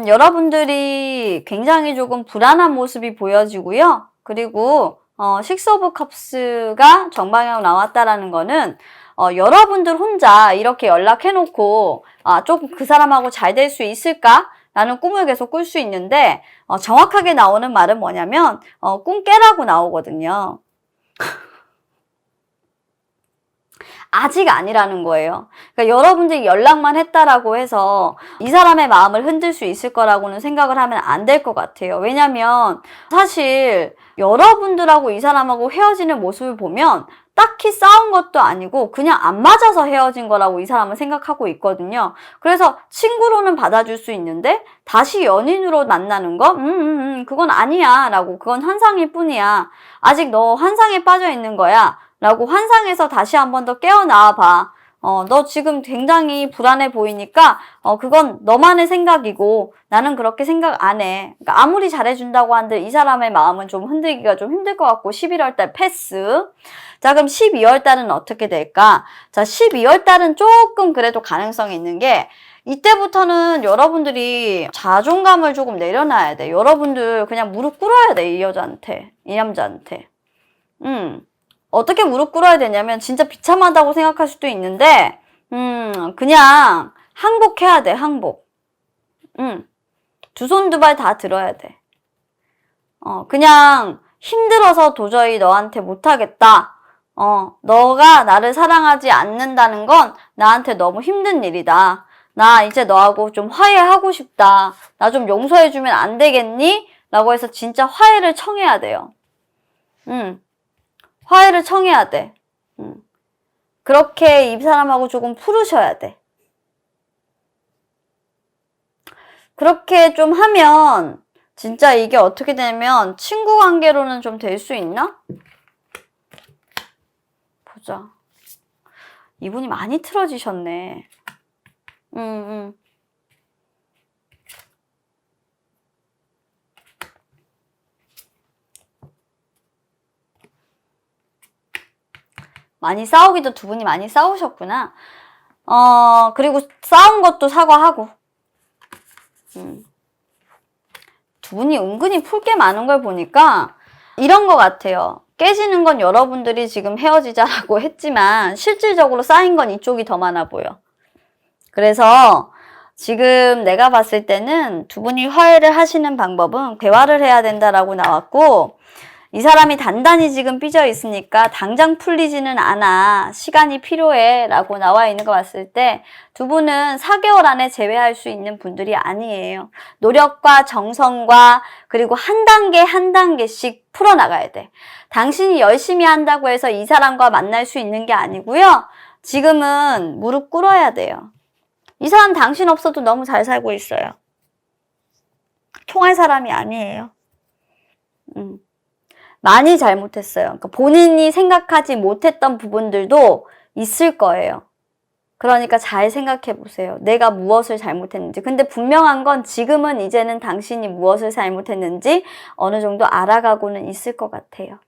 여러분들이 굉장히 조금 불안한 모습이 보여지고요. 그리고 식스 오브 컵스가 정방향으로 나왔다라는 거는 여러분들 혼자 이렇게 연락해놓고 조금 그 사람하고 잘 될 수 있을까? 라는 꿈을 계속 꿀 수 있는데 정확하게 나오는 말은 뭐냐면 꿈 깨라고 나오거든요. 아직 아니라는 거예요. 그러니까 여러분들이 연락만 했다라고 해서 이 사람의 마음을 흔들 수 있을 거라고는 생각을 하면 안 될 것 같아요. 왜냐면 사실 여러분들하고 이 사람하고 헤어지는 모습을 보면 딱히 싸운 것도 아니고 그냥 안 맞아서 헤어진 거라고 이 사람은 생각하고 있거든요. 그래서 친구로는 받아줄 수 있는데 다시 연인으로 만나는 거? 그건 아니야 라고, 그건 환상일 뿐이야. 아직 너 환상에 빠져 있는 거야 라고 환상에서 다시 한 번 더 깨어나와 봐. 너 지금 굉장히 불안해 보이니까 그건 너만의 생각이고 나는 그렇게 생각 안 해. 그러니까 아무리 잘해준다고 한들 이 사람의 마음은 좀 흔들기가 좀 힘들 것 같고 11월달 패스. 자, 그럼 12월달은 어떻게 될까? 자, 12월달은 조금 그래도 가능성이 있는 게, 이때부터는 여러분들이 자존감을 조금 내려놔야 돼. 여러분들 그냥 무릎 꿇어야 돼, 이 여자한테, 이 남자한테. 어떻게 무릎 꿇어야 되냐면 진짜 비참하다고 생각할 수도 있는데 그냥 항복해야 돼. 항복. 두 손 두 발 다 들어야 돼. 그냥 힘들어서 도저히 너한테 못하겠다. 너가 나를 사랑하지 않는다는 건 나한테 너무 힘든 일이다. 나 이제 너하고 좀 화해하고 싶다. 나 좀 용서해주면 안 되겠니? 라고 해서 진짜 화해를 청해야 돼요. 화해를 청해야 돼. 그렇게 이 사람하고 조금 풀으셔야 돼. 그렇게 좀 하면 진짜 이게 어떻게 되면 친구 관계로는 좀 될 수 있나? 보자. 이분이 많이 틀어지셨네. 많이 싸우기도 두 분이 많이 싸우셨구나. 그리고 싸운 것도 사과하고. 두 분이 은근히 풀 게 많은 걸 보니까 이런 것 같아요. 깨지는 건 여러분들이 지금 헤어지자라고 했지만 실질적으로 쌓인 건 이쪽이 더 많아 보여. 그래서 지금 내가 봤을 때는 두 분이 화해를 하시는 방법은 대화를 해야 된다라고 나왔고, 이 사람이 단단히 지금 삐져 있으니까 당장 풀리지는 않아. 시간이 필요해. 라고 나와 있는 거 봤을 때 두 분은 4개월 안에 재회할 수 있는 분들이 아니에요. 노력과 정성과 그리고 한 단계 한 단계씩 풀어나가야 돼. 당신이 열심히 한다고 해서 이 사람과 만날 수 있는 게 아니고요. 지금은 무릎 꿇어야 돼요. 이 사람 당신 없어도 너무 잘 살고 있어요. 통할 사람이 아니에요. 많이 잘못했어요. 그러니까 본인이 생각하지 못했던 부분들도 있을 거예요. 그러니까 잘 생각해 보세요. 내가 무엇을 잘못했는지. 근데 분명한 건 지금은 이제는 당신이 무엇을 잘못했는지 어느 정도 알아가고는 있을 것 같아요.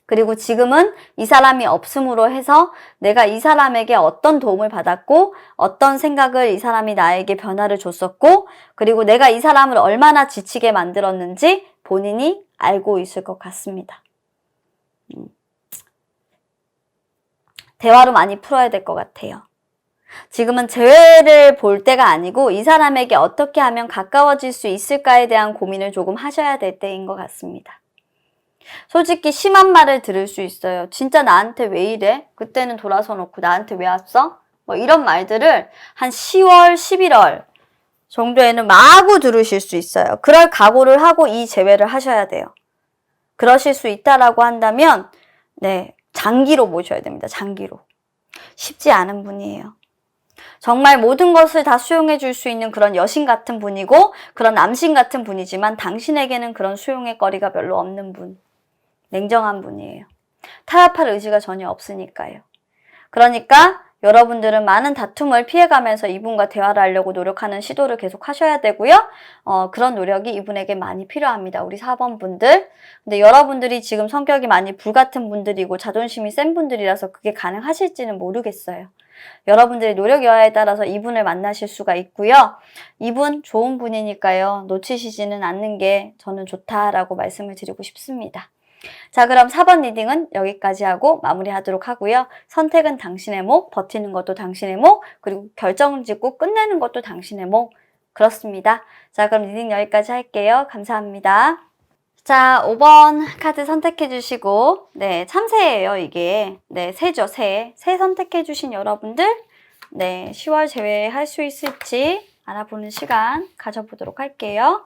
그리고 지금은 이 사람이 없음으로 해서 내가 이 사람에게 어떤 도움을 받았고 어떤 생각을 이 사람이 나에게 변화를 줬었고 그리고 내가 이 사람을 얼마나 지치게 만들었는지 본인이 알고 있을 것 같습니다. 대화로 많이 풀어야 될 것 같아요. 지금은 재회를 볼 때가 아니고 이 사람에게 어떻게 하면 가까워질 수 있을까에 대한 고민을 조금 하셔야 될 때인 것 같습니다. 솔직히 심한 말을 들을 수 있어요. 진짜 나한테 왜 이래? 그때는 돌아서 놓고 나한테 왜 왔어? 뭐 이런 말들을 한 10월, 11월 정도에는 마구 들으실 수 있어요. 그럴 각오를 하고 이 재회를 하셔야 돼요. 그러실 수 있다라고 한다면 네, 장기로 모셔야 됩니다. 장기로. 쉽지 않은 분이에요. 정말 모든 것을 다 수용해 줄 수 있는 그런 여신 같은 분이고 그런 남신 같은 분이지만 당신에게는 그런 수용의 거리가 별로 없는 분. 냉정한 분이에요. 타협할 의지가 전혀 없으니까요. 그러니까 여러분들은 많은 다툼을 피해가면서 이분과 대화를 하려고 노력하는 시도를 계속 하셔야 되고요. 그런 노력이 이분에게 많이 필요합니다. 우리 4번 분들. 근데 여러분들이 지금 성격이 많이 불같은 분들이고 자존심이 센 분들이라서 그게 가능하실지는 모르겠어요. 여러분들의 노력 여하에 따라서 이분을 만나실 수가 있고요. 이분 좋은 분이니까요. 놓치시지는 않는 게 저는 좋다라고 말씀을 드리고 싶습니다. 자, 그럼 4번 리딩은 여기까지 하고 마무리하도록 하고요. 선택은 당신의 목, 버티는 것도 당신의 목, 그리고 결정 짓고 끝내는 것도 당신의 목. 그렇습니다. 자, 그럼 리딩 여기까지 할게요. 감사합니다. 자, 5번 카드 선택해 주시고, 네, 참새예요, 이게. 네, 새죠, 새. 새 선택해 주신 여러분들, 네, 10월 재회할 수 있을지 알아보는 시간 가져보도록 할게요.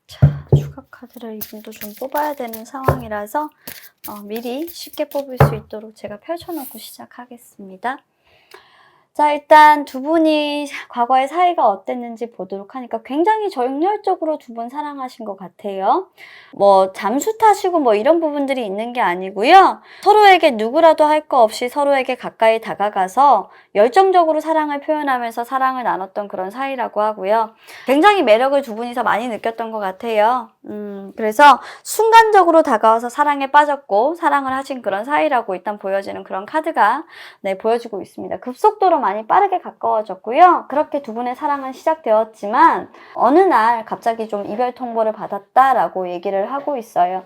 자, 추가 카드를 이분도 좀 뽑아야 되는 상황이라서 미리 쉽게 뽑을 수 있도록 제가 펼쳐놓고 시작하겠습니다. 자, 일단 두 분이 과거의 사이가 어땠는지 보도록 하니까 굉장히 정열적으로 두 분 사랑하신 것 같아요. 뭐 잠수 타시고 뭐 이런 부분들이 있는 게 아니고요. 서로에게 누구라도 할 거 없이 서로에게 가까이 다가가서 열정적으로 사랑을 표현하면서 사랑을 나눴던 그런 사이라고 하고요. 굉장히 매력을 두 분이서 많이 느꼈던 것 같아요. 그래서 순간적으로 다가와서 사랑에 빠졌고 사랑을 하신 그런 사이라고 일단 보여지는 그런 카드가 네, 보여지고 있습니다. 급속도로 많이 빠르게 가까워졌고요. 그렇게 두 분의 사랑은 시작되었지만 어느 날 갑자기 좀 이별 통보를 받았다라고 얘기를 하고 있어요.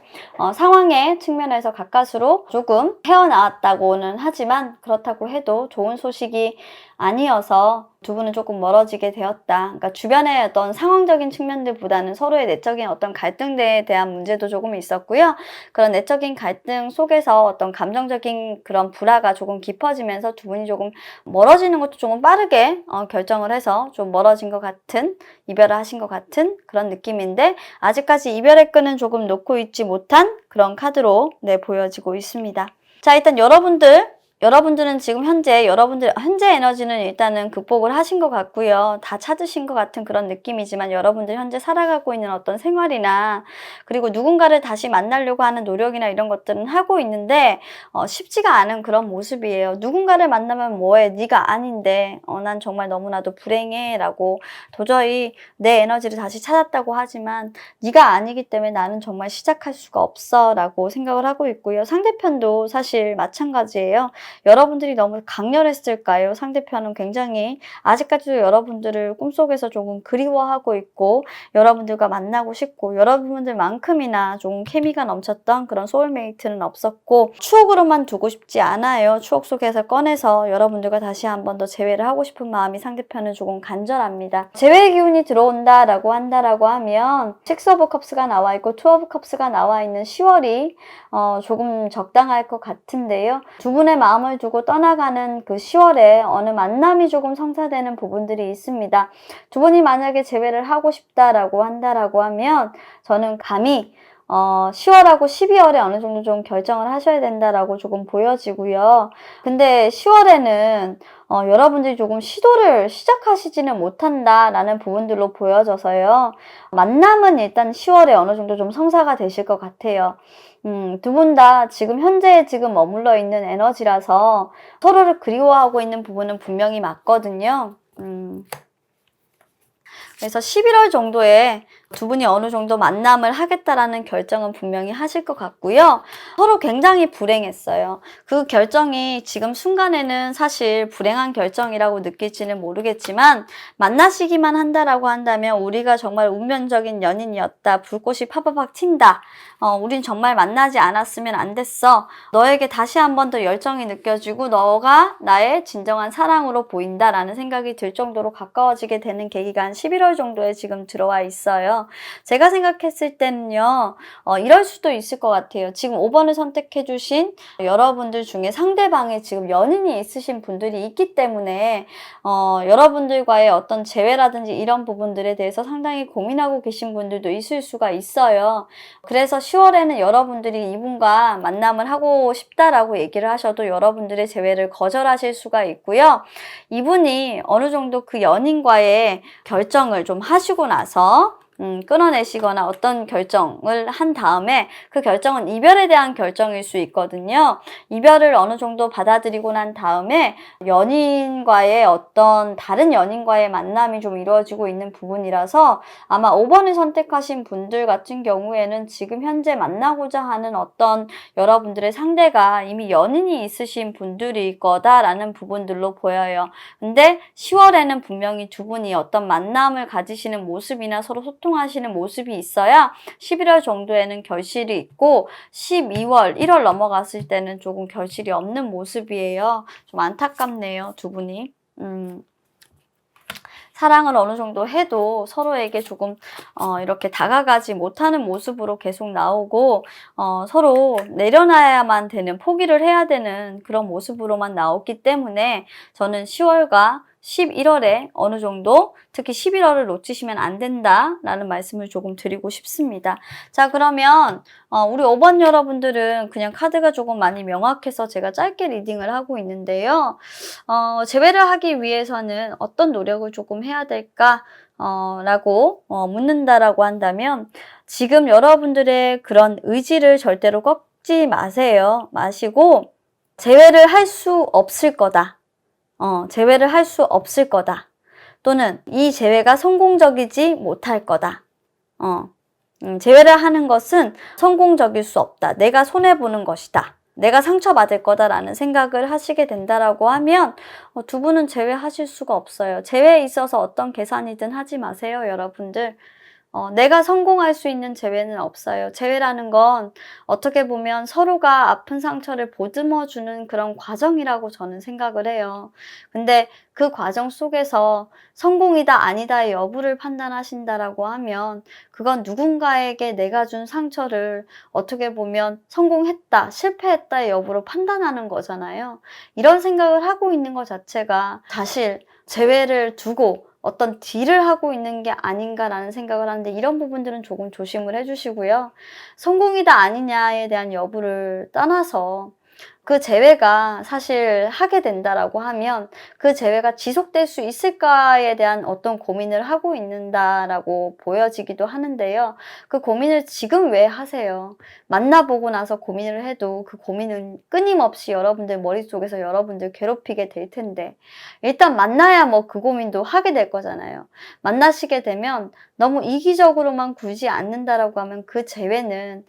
상황의 측면에서 가까스로 조금 헤어나왔다고는 하지만 그렇다고 해도 좋은 소식이 아니어서 두 분은 조금 멀어지게 되었다. 그러니까 주변의 어떤 상황적인 측면들보다는 서로의 내적인 어떤 갈등에 대한 문제도 조금 있었고요. 그런 내적인 갈등 속에서 어떤 감정적인 그런 불화가 조금 깊어지면서 두 분이 조금 멀어지는 것도 조금 빠르게 결정을 해서 좀 멀어진 것 같은, 이별을 하신 것 같은 그런 느낌인데 아직까지 이별의 끈은 조금 놓고 있지 못한 그런 카드로 네, 보여지고 있습니다. 자, 일단 여러분들은 지금 현재 에너지는 일단은 극복을 하신 것 같고요. 다 찾으신 것 같은 그런 느낌이지만 여러분들 현재 살아가고 있는 어떤 생활이나 그리고 누군가를 다시 만나려고 하는 노력이나 이런 것들은 하고 있는데 쉽지가 않은 그런 모습이에요. 누군가를 만나면 뭐해? 네가 아닌데 난 정말 너무나도 불행해 라고 도저히 내 에너지를 다시 찾았다고 하지만 네가 아니기 때문에 나는 정말 시작할 수가 없어 라고 생각을 하고 있고요. 상대편도 사실 마찬가지예요. 여러분들이 너무 강렬했을까요? 상대편은 굉장히 아직까지도 여러분들을 꿈속에서 조금 그리워하고 있고 여러분들과 만나고 싶고 여러분들만큼이나 좀 케미가 넘쳤던 그런 소울메이트는 없었고 추억으로만 두고 싶지 않아요. 추억 속에서 꺼내서 여러분들과 다시 한 번 더 재회를 하고 싶은 마음이 상대편은 조금 간절합니다. 재회의 기운이 들어온다라고 한다라고 하면 6 오브 컵스가 나와 있고 2 오브 컵스가 나와 있는 10월이 조금 적당할 것 같은데요. 두 분의 마음을 두고 떠나가는 그 10월에 어느 만남이 조금 성사되는 부분들이 있습니다. 두 분이 만약에 재회를 하고 싶다라고 한다라고 하면 저는 감히 10월하고 12월에 어느 정도 좀 결정을 하셔야 된다라고 조금 보여지고요. 근데 10월에는 여러분들이 조금 시도를 시작하시지는 못한다라는 부분들로 보여져서요. 만남은 일단 10월에 어느 정도 좀 성사가 되실 것 같아요. 두 분 다 지금 현재에 지금 머물러 있는 에너지라서 서로를 그리워하고 있는 부분은 분명히 맞거든요. 그래서 11월 정도에 두 분이 어느 정도 만남을 하겠다라는 결정은 분명히 하실 것 같고요. 서로 굉장히 불행했어요. 그 결정이 지금 순간에는 사실 불행한 결정이라고 느낄지는 모르겠지만 만나시기만 한다라고 한다면 우리가 정말 운명적인 연인이었다. 불꽃이 파파박 튄다. 우린 정말 만나지 않았으면 안 됐어. 너에게 다시 한 번 더 열정이 느껴지고 너가 나의 진정한 사랑으로 보인다라는 생각이 들 정도로 가까워지게 되는 계기가 한 11월 정도에 지금 들어와 있어요. 제가 생각했을 때는요, 이럴 수도 있을 것 같아요. 지금 5번을 선택해주신 여러분들 중에 상대방에 지금 연인이 있으신 분들이 있기 때문에 여러분들과의 어떤 재회라든지 이런 부분들에 대해서 상당히 고민하고 계신 분들도 있을 수가 있어요. 그래서 10월에는 여러분들이 이분과 만남을 하고 싶다라고 얘기를 하셔도 여러분들의 재회를 거절하실 수가 있고요. 이분이 어느 정도 그 연인과의 결정을 좀 하시고 나서 끊어내시거나 어떤 결정을 한 다음에 그 결정은 이별에 대한 결정일 수 있거든요. 이별을 어느 정도 받아들이고 난 다음에 연인과의 어떤 다른 연인과의 만남이 좀 이루어지고 있는 부분이라서 아마 5번을 선택하신 분들 같은 경우에는 지금 현재 만나고자 하는 어떤 여러분들의 상대가 이미 연인이 있으신 분들일 거다라는 부분들로 보여요. 근데 10월에는 분명히 두 분이 어떤 만남을 가지시는 모습이나 서로 소통하시는 모습이 있어야 11월 정도에는 결실이 있고 12월, 1월 넘어갔을 때는 조금 결실이 없는 모습이에요. 좀 안타깝네요, 두 분이. 사랑을 어느 정도 해도 서로에게 조금 이렇게 다가가지 못하는 모습으로 계속 나오고 서로 내려놔야만 되는, 포기를 해야 되는 그런 모습으로만 나왔기 때문에 저는 10월과 11월에 어느 정도, 특히 11월을 놓치시면 안 된다라는 말씀을 조금 드리고 싶습니다. 자, 그러면 우리 5번 여러분들은 그냥 카드가 조금 많이 명확해서 제가 짧게 리딩을 하고 있는데요. 재회를 하기 위해서는 어떤 노력을 조금 해야 될까? 라고 묻는다라고 한다면 지금 여러분들의 그런 의지를 절대로 꺾지 마시고 재회를 할 수 없을 거다. 재회를 할 수 없을 거다. 또는 이 재회가 성공적이지 못할 거다. 재회를 하는 것은 성공적일 수 없다. 내가 손해보는 것이다. 내가 상처받을 거다라는 생각을 하시게 된다라고 하면 두 분은 재회하실 수가 없어요. 재회에 있어서 어떤 계산이든 하지 마세요, 여러분들. 내가 성공할 수 있는 재회는 없어요. 재회라는 건 어떻게 보면 서로가 아픈 상처를 보듬어주는 그런 과정이라고 저는 생각을 해요. 근데 그 과정 속에서 성공이다 아니다의 여부를 판단하신다라고 하면 그건 누군가에게 내가 준 상처를 어떻게 보면 성공했다, 실패했다의 여부로 판단하는 거잖아요. 이런 생각을 하고 있는 것 자체가 사실 재회를 두고 어떤 딜을 하고 있는 게 아닌가라는 생각을 하는데 이런 부분들은 조금 조심을 해주시고요. 성공이다 아니냐에 대한 여부를 떠나서 그 재회가 사실 하게 된다라고 하면 그 재회가 지속될 수 있을까에 대한 어떤 고민을 하고 있는다라고 보여지기도 하는데요. 그 고민을 지금 왜 하세요? 만나보고 나서 고민을 해도 그 고민은 끊임없이 여러분들 머릿속에서 여러분들 괴롭히게 될 텐데 일단 만나야 뭐 그 고민도 하게 될 거잖아요. 만나시게 되면 너무 이기적으로만 굴지 않는다라고 하면 그 재회는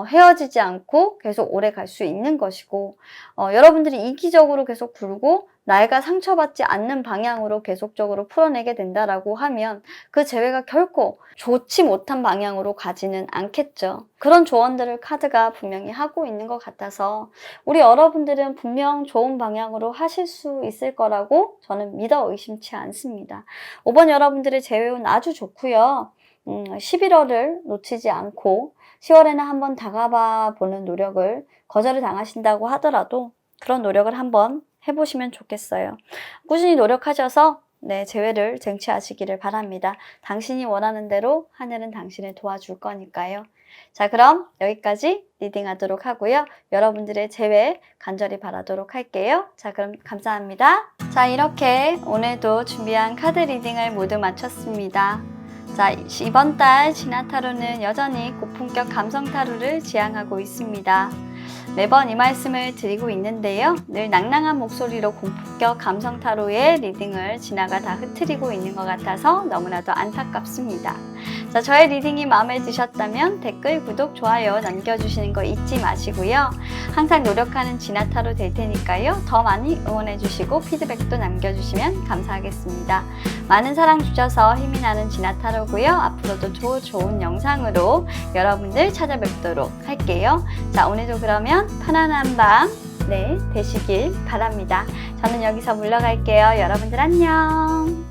헤어지지 않고 계속 오래 갈 수 있는 것이고 여러분들이 이기적으로 계속 굴고 나이가 상처받지 않는 방향으로 계속적으로 풀어내게 된다라고 하면 그 재회가 결코 좋지 못한 방향으로 가지는 않겠죠. 그런 조언들을 카드가 분명히 하고 있는 것 같아서 우리 여러분들은 분명 좋은 방향으로 하실 수 있을 거라고 저는 믿어 의심치 않습니다. 5번 여러분들의 재회운 아주 좋고요. 11월을 놓치지 않고 10월에는 한번 다가봐 보는 노력을 거절을 당하신다고 하더라도 그런 노력을 한번 해보시면 좋겠어요. 꾸준히 노력하셔서 재회를 쟁취하시기를 바랍니다. 당신이 원하는 대로 하늘은 당신을 도와줄 거니까요. 자, 그럼 여기까지 리딩하도록 하고요. 여러분들의 재회 간절히 바라도록 할게요. 자, 그럼 감사합니다. 자, 이렇게 오늘도 준비한 카드 리딩을 모두 마쳤습니다. 자, 이번 달 진화타로는 여전히 고품격 감성타로를 지향하고 있습니다. 매번 이 말씀을 드리고 있는데요. 늘 낭낭한 목소리로 고품격 감성타로의 리딩을 진화가 다 흐트리고 있는 것 같아서 너무나도 안타깝습니다. 자, 저의 리딩이 마음에 드셨다면 댓글, 구독, 좋아요 남겨주시는 거 잊지 마시고요. 항상 노력하는 진화타로 될 테니까요. 더 많이 응원해주시고 피드백도 남겨주시면 감사하겠습니다. 많은 사랑 주셔서 힘이 나는 진화타로고요. 앞으로도 좋은 영상으로 여러분들 찾아뵙도록 할게요. 자, 오늘도 그러면 편안한 밤 되시길 바랍니다. 저는 여기서 물러갈게요. 여러분들 안녕.